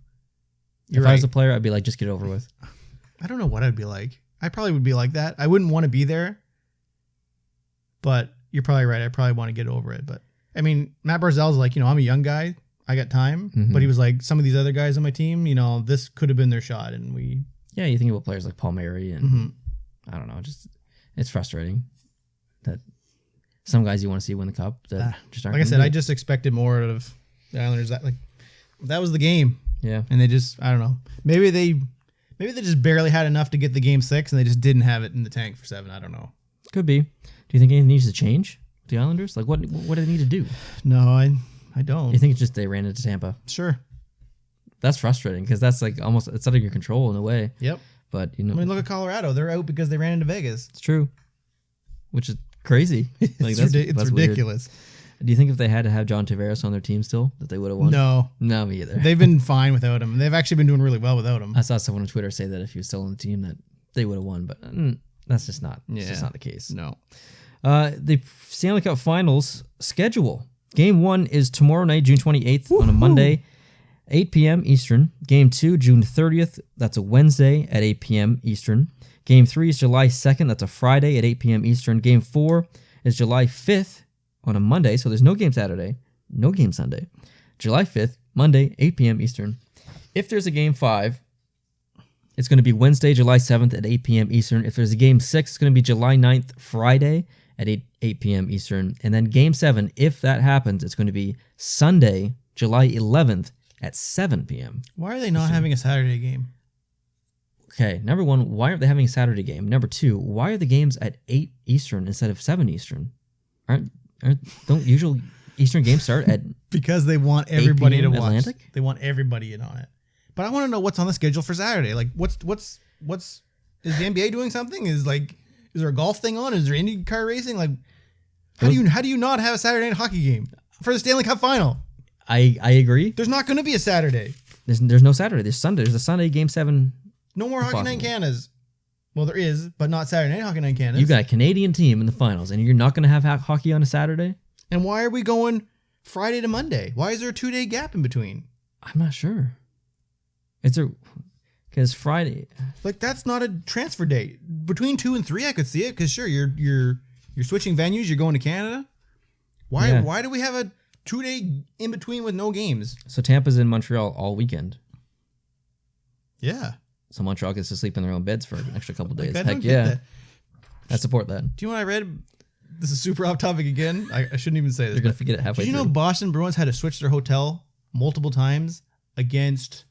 If I was a player, I'd be like, just get it over with. I don't know what I'd be like. I probably would be like that. I wouldn't want to be there. But you're probably right. I probably want to get over it. But I mean, Matt Barzal's like, I'm a young guy. I got time. Mhm. But he was like, some of these other guys on my team, this could have been their shot. And we... Yeah, you think about players like Paul Mary and Mhm. I don't know, just it's frustrating that some guys you want to see win the cup that just aren't. Like I gonna said, do I it. just expected more out of the Islanders. That was the game. Yeah. And they just, I don't know. Maybe they just barely had enough to get the game 6 and they just didn't have it in the tank for 7. I don't know. Could be. Do you think anything needs to change with the Islanders? Like what do they need to do? No, I don't. You think it's just they ran into Tampa? Sure. That's frustrating because that's like almost it's out of your control in a way. Yep. But I mean, look at Colorado. They're out because they ran into Vegas. it's true, which is crazy. Like, It's that's weird. ridiculous. Do you think if they had to have John Tavares on their team still, that they would have won? No. No, me either. They've been fine without him. They've actually been doing really well without him. I saw someone on Twitter say that if he was still on the team, that they would have won, but that's just not. It's just Yeah. not the case. No. The Stanley Cup Finals schedule. Game 1 is tomorrow night, June 28th, on a Monday, 8 p.m. Eastern. Game 2, June 30th. That's a Wednesday at 8 p.m. Eastern. Game 3 is July 2nd. That's a Friday at 8 p.m. Eastern. Game 4 is July 5th on a Monday. So there's no game Saturday, no game Sunday. July 5th, Monday, 8 p.m. Eastern. If there's a game 5, it's going to be Wednesday, July 7th at 8 p.m. Eastern. If there's a game 6, it's going to be July 9th, Friday at 8 p.m. Eastern. And then game 7, if that happens, it's going to be Sunday, July 11th at 7 p.m. Why are they not having a Saturday game? Okay, number 1, why aren't they having a Saturday game? Number 2, why are the games at 8 Eastern instead of 7 Eastern? Don't usual Eastern games start at Because they want everybody to 8 p.m. watch. Atlantic? They want everybody in on it. But I want to know what's on the schedule for Saturday. Like, what's is the NBA doing something? Is there a golf thing on? Is there IndyCar racing? Like, how do you not have a Saturday night hockey game for the Stanley Cup Final? I agree. There's not going to be a Saturday. There's no Saturday. There's Sunday. There's a Sunday game 7. No more Hockey Night Impossible. Canada's. Well, there is, but not Saturday night Hockey Night Canada's. You got a Canadian team in the finals, and you're not going to have hockey on a Saturday? And why are we going Friday to Monday? Why is there a 2-day gap in between? I'm not sure. Is there? Because Friday, Like that's not a transfer date. Between 2 and 3, I could see it because sure, you're switching venues. You're going to Canada. Why? Yeah. Why do we have a 2-day in between with no games? so Tampa's in Montreal all weekend. Yeah, So Montreal gets to sleep in their own beds for an extra couple days. I Heck don't get yeah, that. I support that. Do you know what I read? This is super off topic again. I shouldn't even say this. You're gonna but forget it halfway Did you know through. Boston Bruins had to switch their hotel multiple times against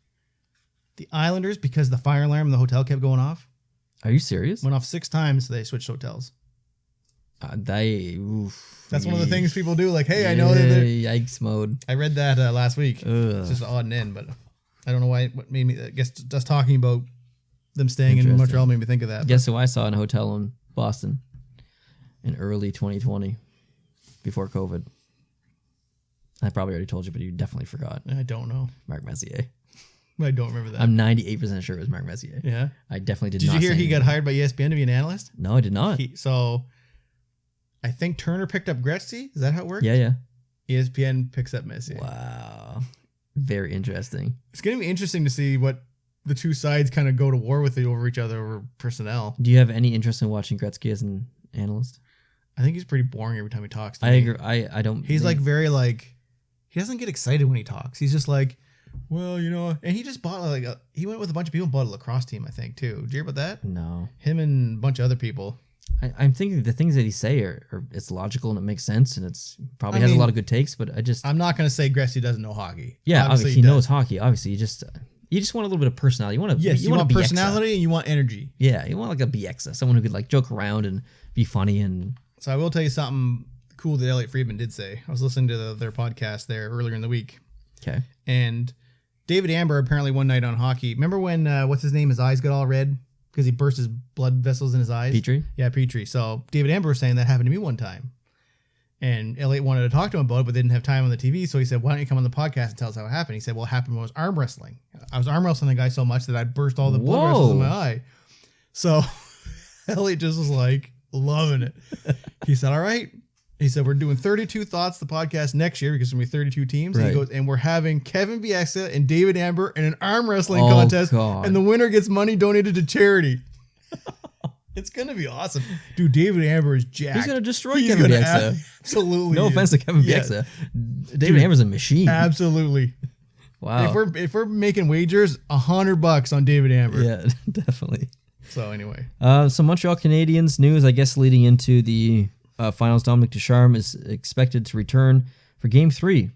the Islanders because the fire alarm in the hotel kept going off? Are you serious? Went off 6 times, so they switched hotels. That's one of the things people do. Like, hey, I know that. Yikes mode. I read that last week. Ugh. It's just odd and end, but I don't know why. What made me? I guess just talking about them staying in Interesting. Montreal made me think of that. Guess who I saw in a hotel in Boston in early 2020 before COVID? I probably already told you, but you definitely forgot. But I don't know. Mark Messier. I don't remember that. I'm 98% sure it was Mark Messier. Yeah. I definitely did Did not you hear say he got anything. hired by ESPN to be an analyst? No, I did not. So I think Turner picked up Gretzky. Is that how it works? Yeah. ESPN picks up Messi. Wow. Very interesting. It's going to be interesting to see what the two sides kind of go to war with over each other over personnel. Do you have any interest in watching Gretzky as an analyst? I think he's pretty boring every time he talks. To I me. agree. I don't. He's think- like very like, he doesn't get excited when he talks. He's just like, well, you know, and he just bought like he went with a bunch of people and bought a lacrosse team, I think, too. Did you hear about that? No. Him and a bunch of other people. I'm thinking the things that he say are it's logical and it makes sense and it's probably I has mean, a lot of good takes, but I just I'm not going to say Gretzky doesn't know hockey. yeah, obviously he does. knows hockey. Obviously, you just want a little bit of personality. You want to Yes, you want a BXer. personality and you want energy. Yeah, you want like a BXer, someone who could like joke around and be funny and So I will tell you something cool that Elliot Friedman did say. I was listening to their podcast there earlier in the week, okay. and David Amber apparently one night on hockey. Remember when what's his name? His eyes got all red because he burst his blood vessels in his eyes. Petrie? Yeah, Petrie. So David Amber was saying that happened to me one time, and Elliot wanted to talk to him about it, but didn't have time on the TV. So he said, "Why don't you come on the podcast and tell us how it happened?" He said, "Well, it happened when I was arm wrestling. I was arm wrestling the guy so much that I burst all the blood vessels in my eye." So Elliot just was like loving it. He said, "All right." He said, "We're doing 32 Thoughts, the podcast next year because there's going to be 32 teams." And he Right. goes, "And we're having Kevin Bieksa and David Amber in an arm wrestling Oh, contest. God. And the winner gets money donated to charity." It's going to be awesome. Dude, David Amber is jacked. He's gonna destroy He's Kevin gonna Bieksa. Absolutely. No is. offense to Kevin Yeah, Bieksa. David Amber's a machine. Absolutely. Wow. If we're making wagers, $100 on David Amber. Yeah, definitely. So anyway. Some Montreal Canadiens news, I guess, leading into the finals. Dominic Ducharme is expected to return for Game 3.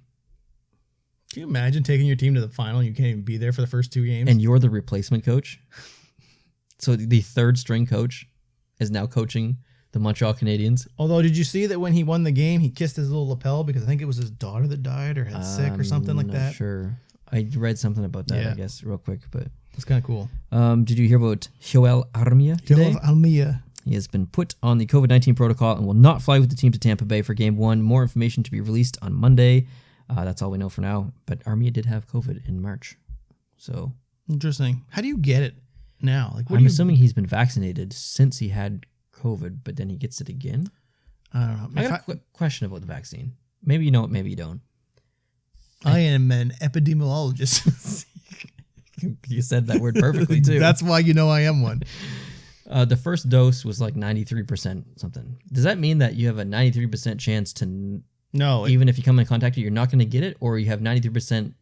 Can you imagine taking your team to the final and you can't even be there for the first 2 games? And you're the replacement coach. So the third string coach is now coaching the Montreal Canadiens. Although, did you see that when he won the game, he kissed his little lapel because I think it was his daughter that died or had sick or something like Not that? Sure. I read something about that, Yeah. I guess, real quick. But It's kind of cool. did you hear about Joel Armia today? Almia. He has been put on the COVID-19 protocol and will not fly with the team to Tampa Bay for Game 1. More information to be released on Monday. That's all we know for now. But Armia did have COVID in March. So Interesting. How do you get it now? Like, what I'm do you, assuming he's been vaccinated since he had COVID, but then he gets it again. I don't know. I If got a question about the vaccine. Maybe you know it, maybe you don't. I am an epidemiologist. You said that word perfectly, too. That's why you know I am one. The first dose was like 93% something. Does that mean that you have a 93% chance to, No, even if you come in contact with it, you're not going to get it? Or you have 93%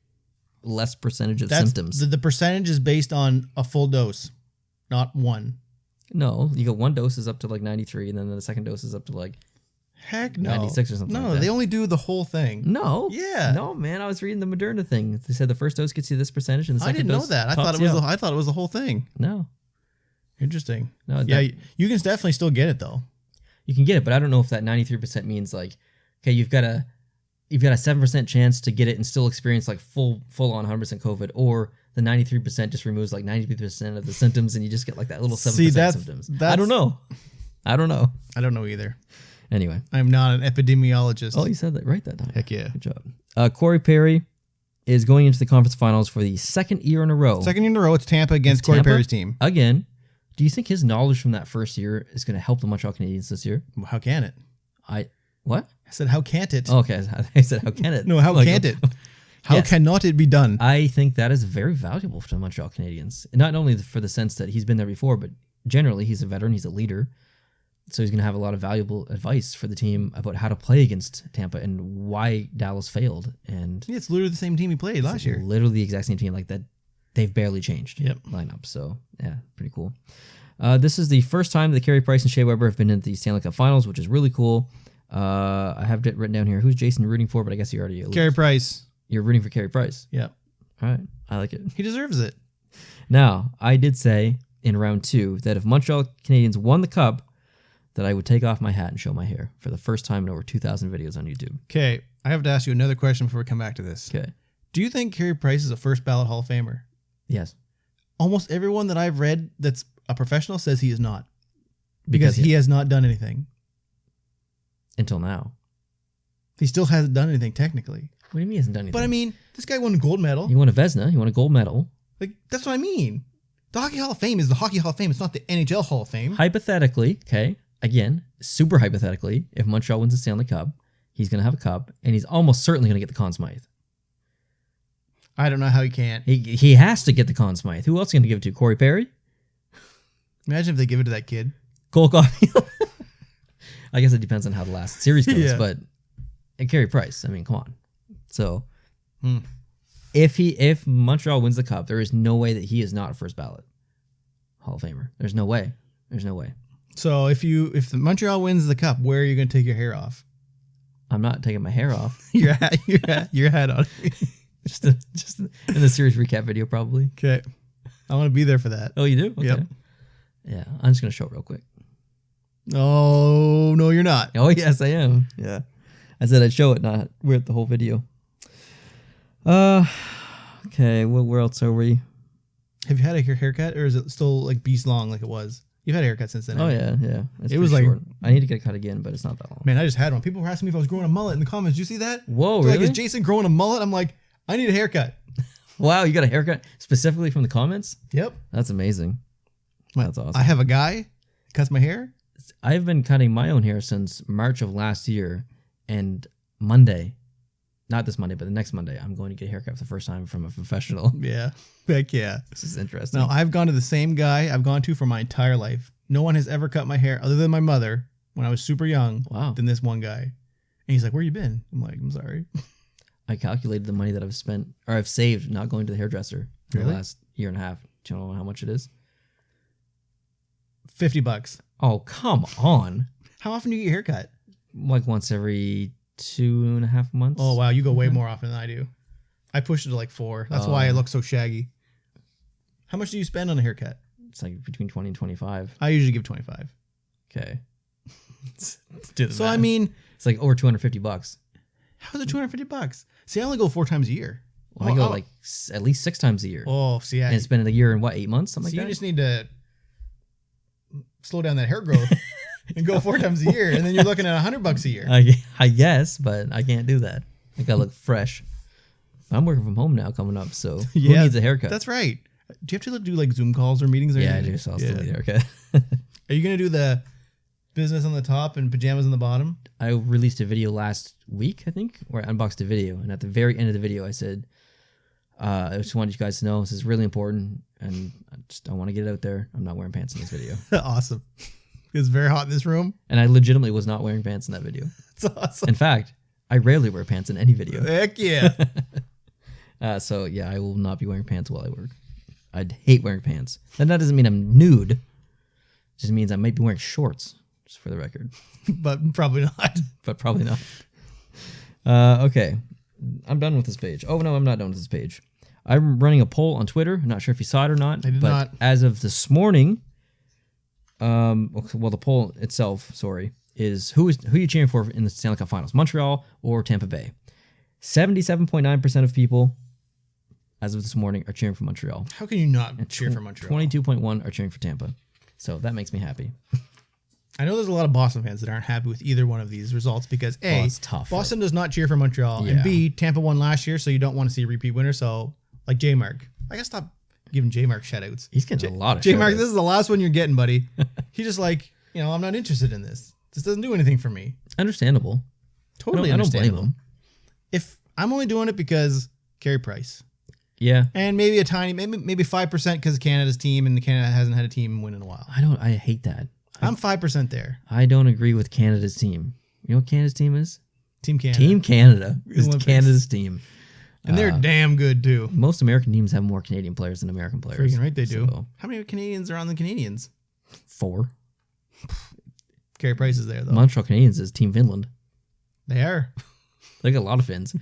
less percentage of that's symptoms? the percentage is based on a full dose, not one. No, you got one dose is up to like 93, and then the second dose is up to like Heck no. 96 or something No, like that. they only do the whole thing. no. Yeah. No, man. I was reading the Moderna thing. They said the first dose gets you this percentage, and the I second didn't know dose that. I tops thought it you was. out. I thought it was the whole thing. No. Interesting. No, Yeah, that- you can definitely still get it though. You can get it, but I don't know if that 93% means like, okay, you've got a 7% chance to get it and still experience like full on 100% COVID, or the 93% just removes like 90% of the symptoms and you just get like that little 7% See, that's- symptoms. that's- I don't know. I don't know either. Anyway. I'm not an epidemiologist. Oh, you said that right that time. Heck yeah. Good job. Corey Perry is going into the conference finals for the second year in a row. Second year in a row, it's Tampa against Corey Tampa? Perry's team. Again. Do you think his knowledge from that first year is going to help the Montreal Canadiens this year? How can it? What? I said, how can't it? Oh, okay. I said, how can it? No, how Like, can't it? How Yes. cannot it be done? I think that is very valuable for the Montreal Canadiens. Not only for the sense that he's been there before, but generally he's a veteran, he's a leader. So he's going to have a lot of valuable advice for the team about how to play against Tampa and why Dallas failed. And Yeah, it's literally the same team he played last year. literally the exact same team like that. They've barely changed lineup. So yeah, pretty cool. This is the first time that Carey Price and Shea Weber have been in the Stanley Cup Finals, which is really cool. I have it written down here. Who's Jason rooting for? But I guess you already alluded. Carey Price. You're rooting for Carey Price. Yep. All right. I like it. He deserves it. Now, I did say in round 2 that if Montreal Canadiens won the cup, that I would take off my hat and show my hair for the first time in over 2,000 videos on YouTube. Okay, I have to ask you another question before we come back to this. Okay. Do you think Carey Price is a first ballot Hall of Famer? Yes. Almost everyone that I've read that's a professional says he is not. Because he has not done anything. Until now. He still hasn't done anything technically. What do you mean he hasn't done anything? But I mean, this guy won a gold medal. He won a Vezina. He won a gold medal. Like, that's what I mean. The Hockey Hall of Fame is the Hockey Hall of Fame. It's not the NHL Hall of Fame. Hypothetically, okay, again, super hypothetically, if Montreal wins the Stanley Cup, he's going to have a cup, and he's almost certainly going to get the Conn Smythe. I don't know how he can't. He has to get the Conn Smythe. Who else is going to give it to? Corey Perry? Imagine if they give it to that kid. Cole Caulfield? I guess it depends on how the last series goes, Yeah. but Carey Price, I mean, come on. So, if Montreal wins the cup, there is no way that he is not a first ballot Hall of Famer. There's no way. There's no way. So if the Montreal wins the cup, where are you going to take your hair off? I'm not taking my hair off. your hat on. just in the series recap video, probably. Okay. I want to be there for that. Oh, you do? Okay. Yep. Yeah, I'm just gonna show it real quick. Oh, no, you're not. Oh yes, I am. Yeah, I said I'd show it, not we're at the whole video. Okay. Well, where else are we? Have you had a haircut, or is it still like beast long like it was? You've had a haircut since then. Oh haven't you? yeah. It's It was pretty like- short. I need to get cut again, but it's not that long. Man, I just had one. People were asking me if I was growing a mullet in the comments. Did you see that? Whoa, They're really? Like, is Jason growing a mullet? I'm like, I need a haircut. Wow, you got a haircut specifically from the comments? Yep. That's amazing. That's awesome. I have a guy who cuts my hair. I've been cutting my own hair since March of last year, and Monday, not this Monday, but the next Monday, I'm going to get a haircut for the first time from a professional. Yeah. Heck yeah. This is interesting. Now, I've gone to the same guy I've gone to for my entire life. No one has ever cut my hair other than my mother when I was super young. Wow. Than this one guy. And he's like, where you been? I'm like, I'm sorry. I calculated the money that I've spent, or I've saved not going to the hairdresser for Really? the last year and a half. Do you know how much it is? $50. Oh, come on. How often do you get your haircut? Like once every 2.5 months. Oh, wow. You go way more often than I do. I pushed it to like 4. That's why I look so shaggy. How much do you spend on a haircut? It's like between 20 and 25. I usually give 25. Okay. Let's do the So, math. I mean, it's like over $250. how's it $250? See, I only go 4 times a year. Well, I go like at least 6 times a year. Oh, see, And it's been a year and what, 8 months? Something so like you that? just need to slow down that hair growth and go 4 times a year, and then you're looking at $100 a year. I guess, but I can't do that. I gotta look fresh. I'm working from home now coming up, so who needs a haircut? That's right. Do you have to do like Zoom calls or meetings? Or yeah, I anything? do, so I'll still need a haircut. Are you going to do the business on the top and pajamas on the bottom? I released a video last week, I think, where I unboxed a video, and at the very end of the video, I said, I just wanted you guys to know this is really important, and I want to get it out there. I'm not wearing pants in this video. Awesome. It's very hot in this room. And I legitimately was not wearing pants in that video. It's awesome. In fact, I rarely wear pants in any video. Heck yeah. So yeah, I will not be wearing pants while I work. I'd hate wearing pants. And that doesn't mean I'm nude. It just means I might be wearing shorts, just for the record. But probably not. But probably not. Okay. I'm done with this page. Oh, no, I'm not done with this page. I'm running a poll on Twitter. I'm not sure if you saw it or not. I did but not. As of this morning, well, the poll itself, is who are you cheering for in the Stanley Cup Finals, Montreal or Tampa Bay? 77.9% of people, as of this morning, are cheering for Montreal. How can you not cheer for Montreal? 22.1 are cheering for Tampa. So that makes me happy. I know there's a lot of Boston fans that aren't happy with either one of these results because A, it's tough, Boston does not cheer for Montreal, Yeah. and B, Tampa won last year, so you don't want to see a repeat winner. So, like J-Mark. I gotta stop giving J-Mark shoutouts. He's getting a lot of J-Mark, shout-outs. this is the last one you're getting, buddy. He's just like, I'm not interested in this. This doesn't do anything for me. Understandable. Totally I don't blame understandable. him. If I'm only doing it because Carey Price. Yeah. And maybe maybe 5% because Canada's team, and Canada hasn't had a team win in a while. I hate that. I'm 5% there. I don't agree with Canada's team. You know what Canada's team is? Team Canada. Team Canada is Olympics. Canada's team. And they're damn good, too. Most American teams have more Canadian players than American players. Freaking right they do. So, How many Canadians are on the Canadiens? 4. Carey Price is there, though. Montreal Canadiens is Team Finland. They are. They got a lot of Finns.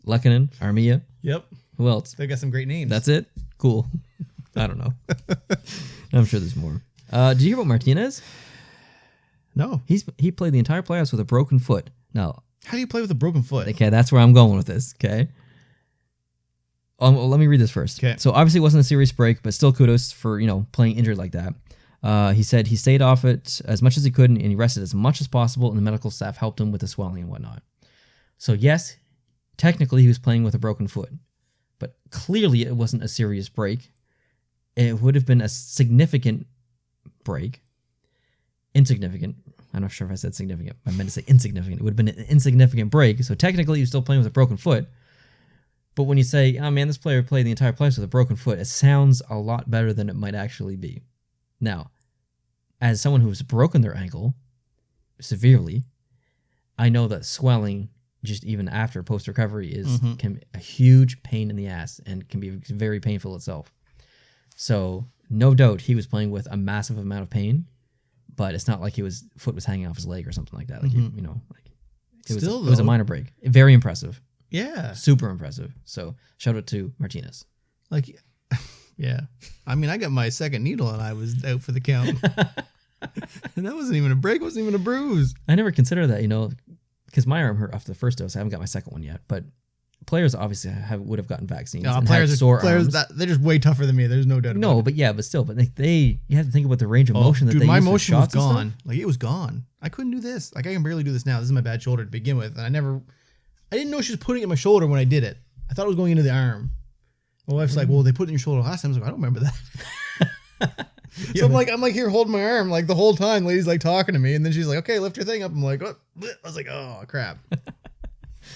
Lehkonen, Armia. Yep. Who else? They got some great names. That's it? Cool. I don't know. I'm sure there's more. Did you hear about Martinez? No. He played the entire playoffs with a broken foot. Now, How do you play with a broken foot? okay, that's where I'm going with this, okay? Well, let me read this first. Okay. So obviously it wasn't a serious break, but still kudos for, playing injured like that. He said he stayed off it as much as he could, and he rested as much as possible, and the medical staff helped him with the swelling and whatnot. So yes, technically he was playing with a broken foot, but clearly it wasn't a serious break. It would have been a significant break. Insignificant. I'm not sure if I said significant. I meant to say insignificant. It would have been an insignificant break. So technically you're still playing with a broken foot. But when you say, oh man, this player played the entire playoffs with a broken foot, it sounds a lot better than it might actually be. Now, as someone who's broken their ankle severely, I know that swelling, just even after post-recovery, can be a huge pain in the ass and can be very painful itself. So, no doubt he was playing with a massive amount of pain, but it's not like his foot was hanging off his leg or something like that. Like it was a minor break. Very impressive. Yeah. Super impressive. So, shout out to Martinez. Like, yeah. I mean, I got my second needle and I was out for the count. And that wasn't even a break. It wasn't even a bruise. I never considered that, because my arm hurt after the first dose. I haven't got my second one yet, but players obviously would have gotten vaccines. And Players had sore arms. They're just way tougher than me. There's no doubt about it. But still, you have to think about the range of motion that dude, they my use for motion was shots and stuff. gone. Like, it was gone. I couldn't do this. Like, I can barely do this now. This is my bad shoulder to begin with. And I didn't know she was putting it in my shoulder when I did it. I thought it was going into the arm. My wife's like, well, they put it in your shoulder last time. I was like, I don't remember that. So I'm like here holding my arm like the whole time. Lady's like talking to me, and then she's like, okay, lift your thing up. I'm like, what? I was like, oh crap.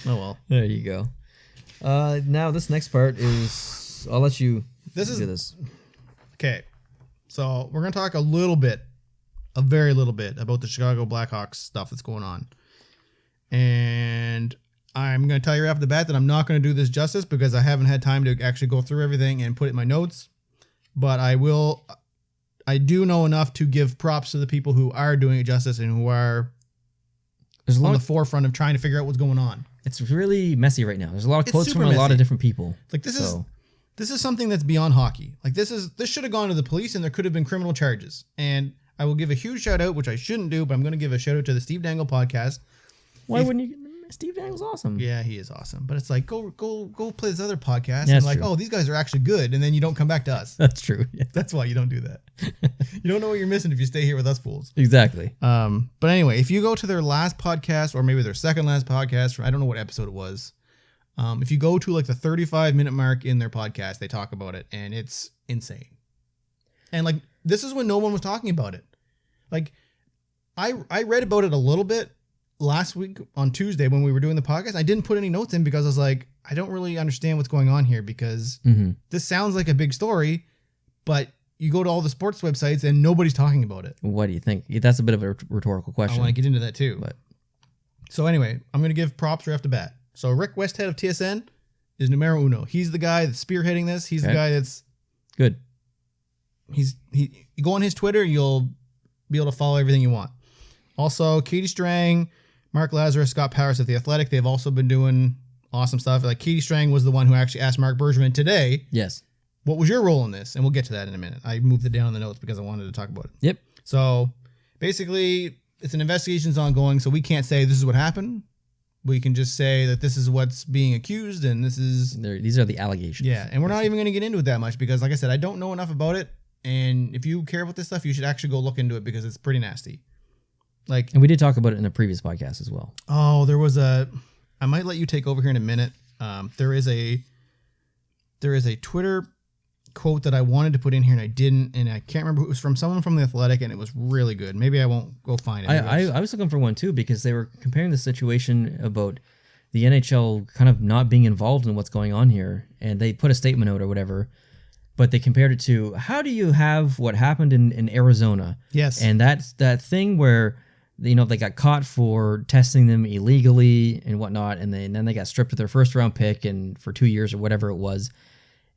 Oh well. There you go. Now this next part is I'll let you do this. Okay. So we're gonna talk a very little bit about the Chicago Blackhawks stuff that's going on. And I'm going to tell you right off the bat that I'm not going to do this justice because I haven't had time to actually go through everything and put it in my notes. But I do know enough to give props to the people who are doing it justice and who are on the forefront of trying to figure out what's going on. It's really messy right now. There's a lot of quotes from a lot of different people. Like this is something that's beyond hockey. Like this should have gone to the police and there could have been criminal charges. And I will give a huge shout out, which I shouldn't do, but I'm going to give a shout out to the Steve Dangle podcast. Why wouldn't you? Steve Dangle's awesome. Yeah, he is awesome. But it's like, go play this other podcast. Yeah, and like, true. oh, these guys are actually good. And then you don't come back to us. That's true. Yeah. That's why you don't do that. You don't know what you're missing if you stay here with us fools. Exactly. But anyway, if you go to their last podcast or maybe their second last podcast, I don't know what episode it was. If you go to like the 35-minute mark in their podcast, they talk about it and it's insane. And like, this is when no one was talking about it. Like, I read about it a little bit last week on Tuesday when we were doing the podcast. I didn't put any notes in because I was like, I don't really understand what's going on here because this sounds like a big story, but you go to all the sports websites and nobody's talking about it. What do you think? That's a bit of a rhetorical question. I want to get into that too. So anyway, I'm going to give props right off the bat. So Rick Westhead of TSN is numero uno. He's the guy that's spearheading this. He's the guy that's good. You go on his Twitter, you'll be able to follow everything you want. Also, Katie Strang, Mark Lazarus, Scott Powers at The Athletic, they've also been doing awesome stuff. Like Katie Strang was the one who actually asked Mark Bergevin today, yes, what was your role in this? And we'll get to that in a minute. I moved it down in the notes because I wanted to talk about it. Yep. So basically, it's an investigation's ongoing, so we can't say this is what happened. We can just say that this is what's being accused, and these are the allegations. Yeah, and we're not even going to get into it that much because, like I said, I don't know enough about it. And if you care about this stuff, you should actually go look into it because it's pretty nasty. And we did talk about it in a previous podcast as well. Oh, I might let you take over here in a minute. There is a Twitter quote that I wanted to put in here and I didn't, and I can't remember. It was from someone from The Athletic, and it was really good. Maybe I won't go find it. I was looking for one too because they were comparing the situation about the NHL kind of not being involved in what's going on here, and they put a statement out or whatever, but they compared it to how do you have what happened in Arizona? Yes. And that's that thing where, you know, they got caught for testing them illegally and whatnot, and then they got stripped of their first round pick and for 2 years or whatever it was.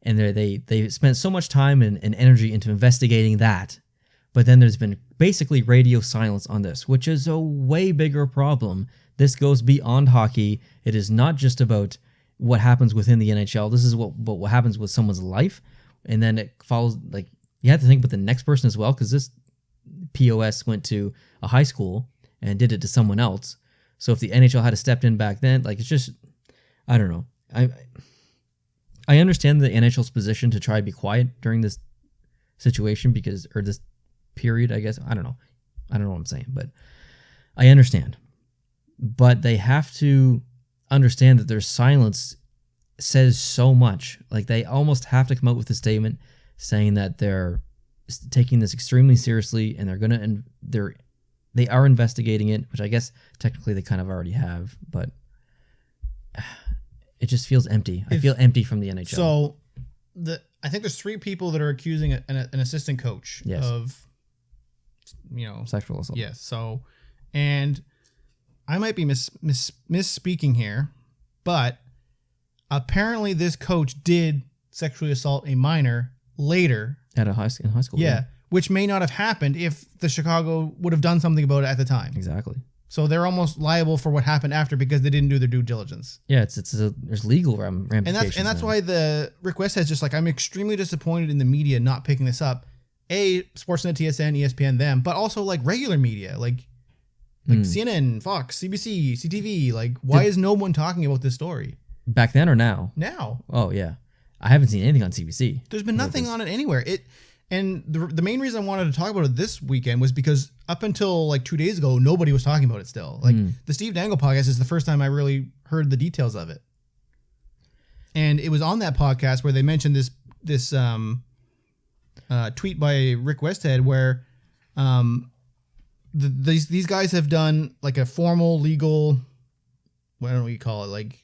And they spent so much time and energy into investigating that. But then there's been basically radio silence on this, which is a way bigger problem. This goes beyond hockey. It is not just about what happens within the NHL. This is what happens with someone's life. And then it follows, like, you have to think about the next person as well, because this POS went to a high school and did it to someone else. So if the NHL had stepped in back then, like, it's just, I don't know. I understand the NHL's position to try to be quiet during this situation or this period, I guess. I don't know what I'm saying, but I understand. But they have to understand that their silence says so much. Like, they almost have to come out with a statement saying that they're taking this extremely seriously and they are investigating it, which I guess technically they kind of already have, but it just feels empty. I feel empty from the NHL. So I think there's 3 people that are accusing an assistant coach of, you know, sexual assault. Yes. So, and I might be misspeaking here, but apparently this coach did sexually assault a minor later in high school. Yeah, which may not have happened if the Chicago would have done something about it at the time. Exactly. So they're almost liable for what happened after because they didn't do their due diligence. Yeah, there's legal ramifications. And that's why the Rick West has just like, I'm extremely disappointed in the media not picking this up. Sportsnet, TSN, ESPN, them, but also like regular media, like CNN, Fox, CBC, CTV. Like, why is no one talking about this story? Back then or now? Now. Oh, yeah. I haven't seen anything on CBC. There's been nothing on it anywhere. And the main reason I wanted to talk about it this weekend was because up until like 2 days ago, nobody was talking about it still. Like the Steve Dangle podcast is the first time I really heard the details of it. And it was on that podcast where they mentioned this tweet by Rick Westhead where these guys have done like a formal legal, what don't we call it, like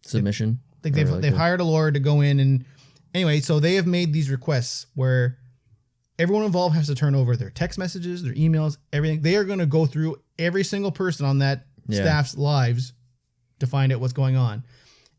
submission. They've hired a lawyer to go in and anyway, so they have made these requests where everyone involved has to turn over their text messages, their emails, everything. They are going to go through every single person on that staff's lives to find out what's going on.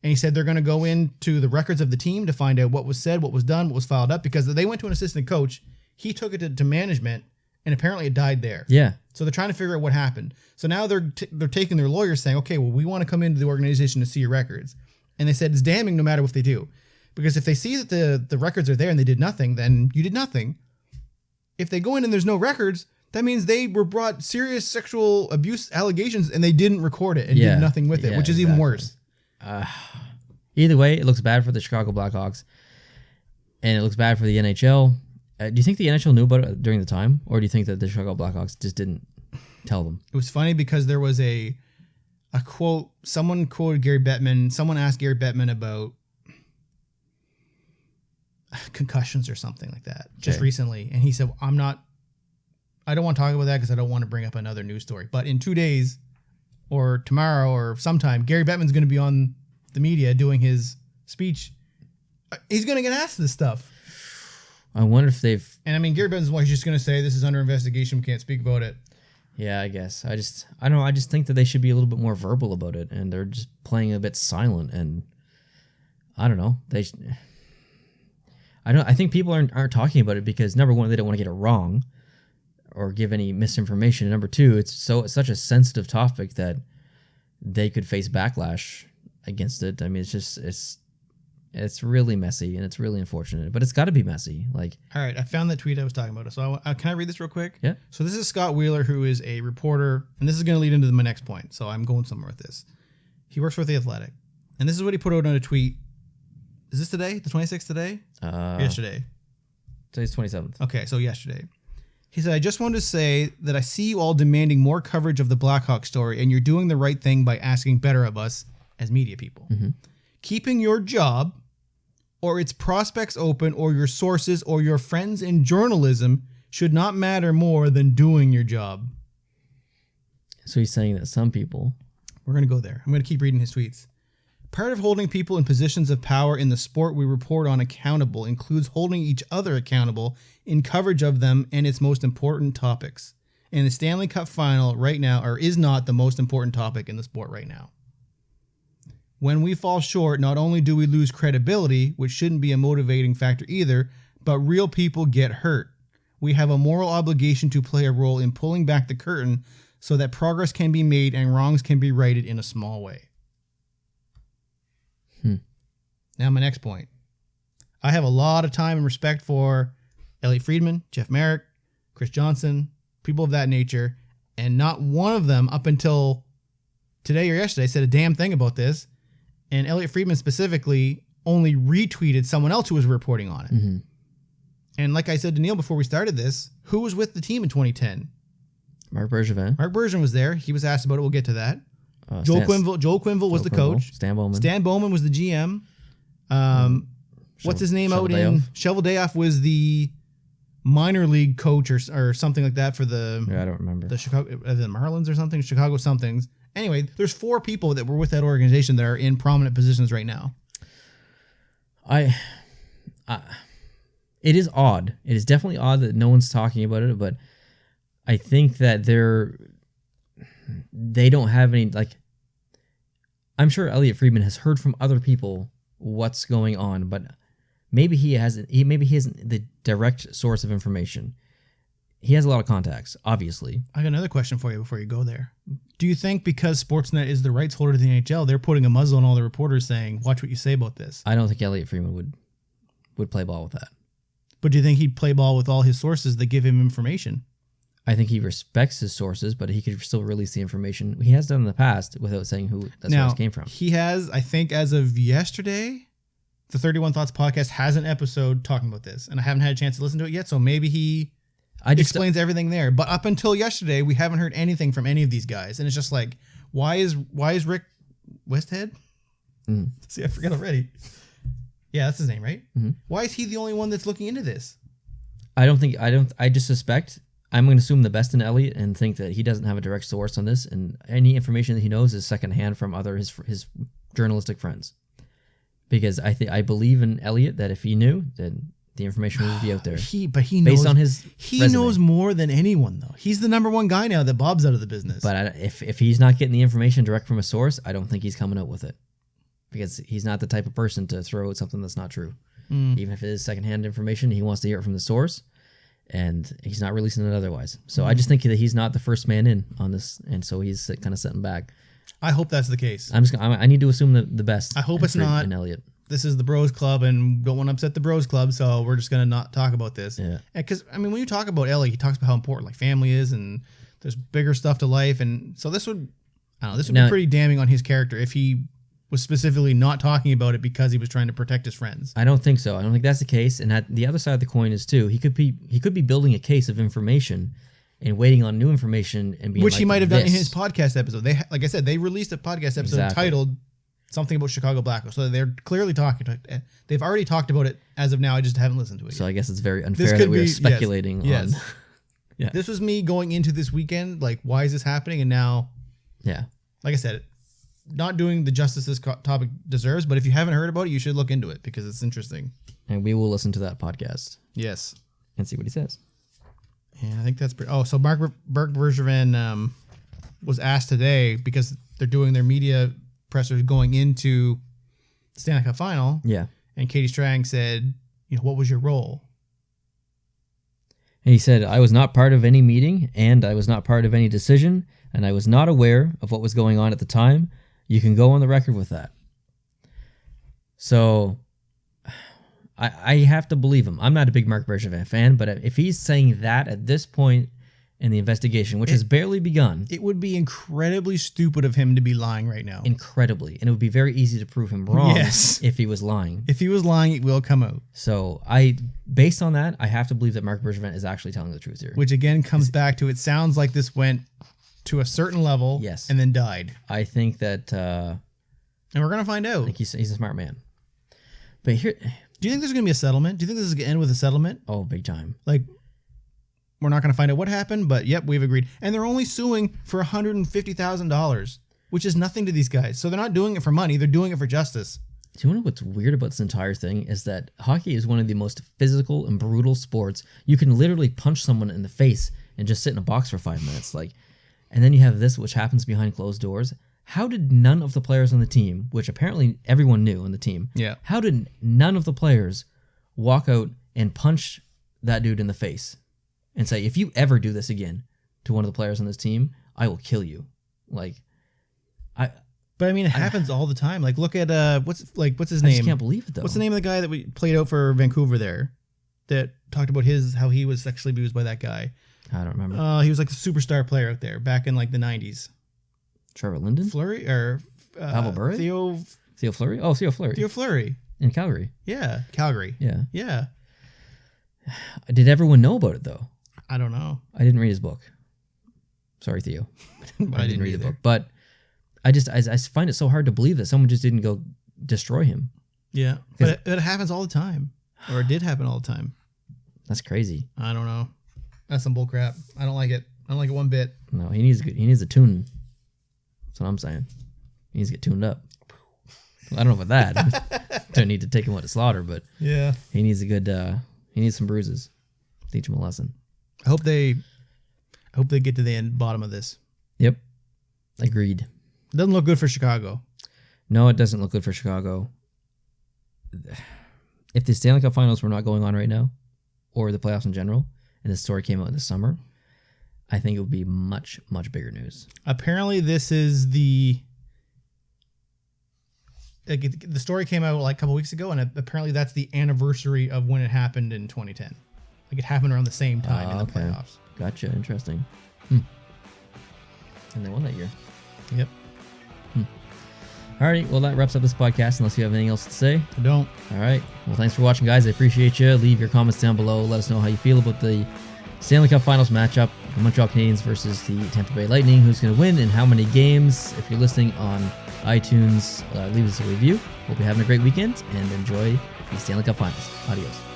And he said they're going to go into the records of the team to find out what was said, what was done, what was filed up, because they went to an assistant coach. He took it to management, and apparently it died there. Yeah. So they're trying to figure out what happened. So now they're taking their lawyers saying, okay, well, we want to come into the organization to see your records. And they said it's damning no matter what they do. Because if they see that the records are there and they did nothing, then you did nothing. If they go in and there's no records, that means they were brought serious sexual abuse allegations and they didn't record it and did nothing with it, which is even worse. Either way, it looks bad for the Chicago Blackhawks and it looks bad for the NHL. Do you think the NHL knew about it during the time, or do you think that the Chicago Blackhawks just didn't tell them? It was funny because there was a quote, someone quoted Gary Bettman, someone asked Gary Bettman about concussions or something like that just recently, and he said, I don't want to talk about that because I don't want to bring up another news story, but in 2 days or tomorrow or sometime, Gary Bettman's going to be on the media doing his speech. He's going to get asked this stuff. I wonder if they've, and I mean, Gary Bettman's just going to say this is under investigation, we can't speak about it. Yeah, I guess. I don't know. I just think that they should be a little bit more verbal about it, and they're just playing a bit silent, and I don't know. I think people aren't talking about it because, number one, they don't want to get it wrong or give any misinformation. And number two, it's such a sensitive topic that they could face backlash against it. I mean, it's really messy and it's really unfortunate, but it's got to be messy. Like, all right, I found that tweet I was talking about. So can I read this real quick? Yeah. So this is Scott Wheeler, who is a reporter, and this is going to lead into my next point. So I'm going somewhere with this. He works for The Athletic, and this is what he put out on a tweet. Is this today? The 26th today? Yesterday. Today's 27th. Okay, so yesterday. He said, I just wanted to say that I see you all demanding more coverage of the Blackhawks story, and you're doing the right thing by asking better of us as media people. Mm-hmm. Keeping your job or its prospects open or your sources or your friends in journalism should not matter more than doing your job. So he's saying that some people We're going to go there. I'm going to keep reading his tweets. Part of holding people in positions of power in the sport we report on accountable includes holding each other accountable in coverage of them and its most important topics. And the Stanley Cup Final right now, or is not the most important topic in the sport right now. When we fall short, not only do we lose credibility, which shouldn't be a motivating factor either, but real people get hurt. We have a moral obligation to play a role in pulling back the curtain so that progress can be made and wrongs can be righted in a small way. Now my next point. I have a lot of time and respect for Elliot Friedman, Jeff Merrick, Chris Johnson, people of that nature, and not one of them up until today or yesterday said a damn thing about this. And Elliot Friedman specifically only retweeted someone else who was reporting on it. Mm-hmm. And like I said to Neil before we started this, who was with the team in 2010? Marc Bergevin. Marc Bergevin was there. He was asked about it. We'll get to that. Joel Quenneville was the coach. Stan Bowman. Stan Bowman was the GM. What's his name out in Cheveldayoff was the minor league coach or something like that for the I don't remember the Chicago the Marlins or something, Chicago somethings. Anyway, there's 4 people that were with that organization that are in prominent positions right now. It is odd. It is definitely odd that no one's talking about it, but I think that they don't have any, like, I'm sure Elliot Friedman has heard from other people what's going on, but maybe he isn't the direct source of information. He has a lot of contacts, obviously. I got another question for you before you go there. Do you think because Sportsnet is the rights holder to the NHL, they're putting a muzzle on all the reporters saying, watch what you say about this? I don't think Elliot Friedman would play ball with that. But do you think he'd play ball with all his sources that give him information? I think he respects his sources, but he could still release the information. He has done in the past without saying who that source came from. He has, I think as of yesterday, the 31 Thoughts podcast has an episode talking about this, and I haven't had a chance to listen to it yet, so maybe he explains everything there. But up until yesterday, we haven't heard anything from any of these guys, and it's just like, why is Rick Westhead? See, I forgot already. Yeah, that's his name, right? Mm-hmm. Why is he the only one that's looking into this? I just suspect, I'm going to assume the best in Elliot and think that he doesn't have a direct source on this, and any information that he knows is secondhand from his journalistic friends. Because I believe in Elliot that if he knew, then the information would be out there. He based knows, on his resume. Knows more than anyone, though. He's the number one guy now that Bob's out of the business. But if he's not getting the information direct from a source, I don't think he's coming out with it. Because he's not the type of person to throw out something that's not true. Even if it is secondhand information, he wants to hear it from the source, and he's not releasing it otherwise. So I just think that he's not the first man in on this, and so he's kind of sitting back. I hope that's the case. I need to assume the best. I hope it's not. In Elliot. This is the Bros Club, and don't want to upset the Bros Club, so we're just gonna not talk about this. Yeah. Because when you talk about Elliot, he talks about how important like family is, and there's bigger stuff to life, and so this would be pretty damning on his character if he was specifically not talking about it because he was trying to protect his friends. I don't think so. I don't think that's the case. And the other side of the coin is too, he could be building a case of information and waiting on new information and being which he might have done in his podcast episode. They, like I said, they released a podcast episode titled something about Chicago Blackhawks. So they're clearly talking to it. They've already talked about it as of now. I just haven't listened to it yet. So I guess it's very unfair that we're speculating on. Yes. Yeah. This was me going into this weekend, like, why is this happening? And now, like I said, not doing the justice this topic deserves, but if you haven't heard about it, you should look into it because it's interesting. And we will listen to that podcast. Yes. And see what he says. And I think that's pretty... Oh, so Marc Bergevin was asked today because they're doing their media pressers going into the Stanley Cup Final. Yeah. And Katie Strang said, what was your role? And he said, I was not part of any meeting and I was not part of any decision and I was not aware of what was going on at the time. You can go on the record with that. So I have to believe him. I'm not a big Marc Bergevin fan, but if he's saying that at this point in the investigation, which has barely begun, it would be incredibly stupid of him to be lying right now. Incredibly. And it would be very easy to prove him wrong if he was lying. If he was lying, it will come out. So based on that, I have to believe that Marc Bergevin is actually telling the truth here. Which again comes back to, it sounds like this went to a certain level and then died. I think that... and we're going to find out. I think he's a smart man. But here... Do you think there's going to be a settlement? Do you think this is going to end with a settlement? Oh, big time. Like, we're not going to find out what happened, but yep, we've agreed. And they're only suing for $150,000, which is nothing to these guys. So they're not doing it for money. They're doing it for justice. Do you know what's weird about this entire thing is that hockey is one of the most physical and brutal sports. You can literally punch someone in the face and just sit in a box for 5 minutes. And then you have this, which happens behind closed doors. How did none of the players on the team, which apparently everyone knew on the team, how did none of the players walk out and punch that dude in the face and say, if you ever do this again to one of the players on this team, I will kill you? But I mean, it happens all the time. Like, look at what's his I name? just can't believe it though. What's the name of the guy that we played out for Vancouver there? That talked about how he was sexually abused by that guy. I don't remember. He was like a superstar player out there back in like the 90s. Trevor Linden? Fleury or Pavel Bure? Theo Fleury? Oh, Theo Fleury. Theo Fleury. In Calgary. Yeah, Calgary. Yeah. Yeah. Did everyone know about it though? I don't know. I didn't read his book. Sorry, Theo. I didn't read the book. But I find it so hard to believe that someone just didn't go destroy him. Yeah. But it happens all the time. Or it did happen all the time. That's crazy. I don't know. That's some bull crap. I don't like it. I don't like it one bit. No, he needs a tune. That's what I'm saying. He needs to get tuned up. I don't know about that. Don't need to take him out to slaughter, but yeah, he needs he needs some bruises. Teach him a lesson. I hope they get to the bottom of this. Yep. Agreed. Doesn't look good for Chicago. No, it doesn't look good for Chicago. If the Stanley Cup Finals were not going on right now, or the playoffs in general, and this story came out this summer, I think it would be much, much bigger news. Apparently, this is the story came out like a couple weeks ago, and apparently that's the anniversary of when it happened in 2010. Like it happened around the same time in the playoffs. Gotcha. Interesting. And they won that year. Yep. Alrighty, well that wraps up this podcast unless you have anything else to say. I don't. Alright, well thanks for watching guys, I appreciate you. Leave your comments down below, let us know how you feel about the Stanley Cup Finals matchup, the Montreal Canadiens versus the Tampa Bay Lightning, who's going to win and how many games. If you're listening on iTunes, leave us a review. Hope you're having a great weekend and enjoy the Stanley Cup Finals. Adios.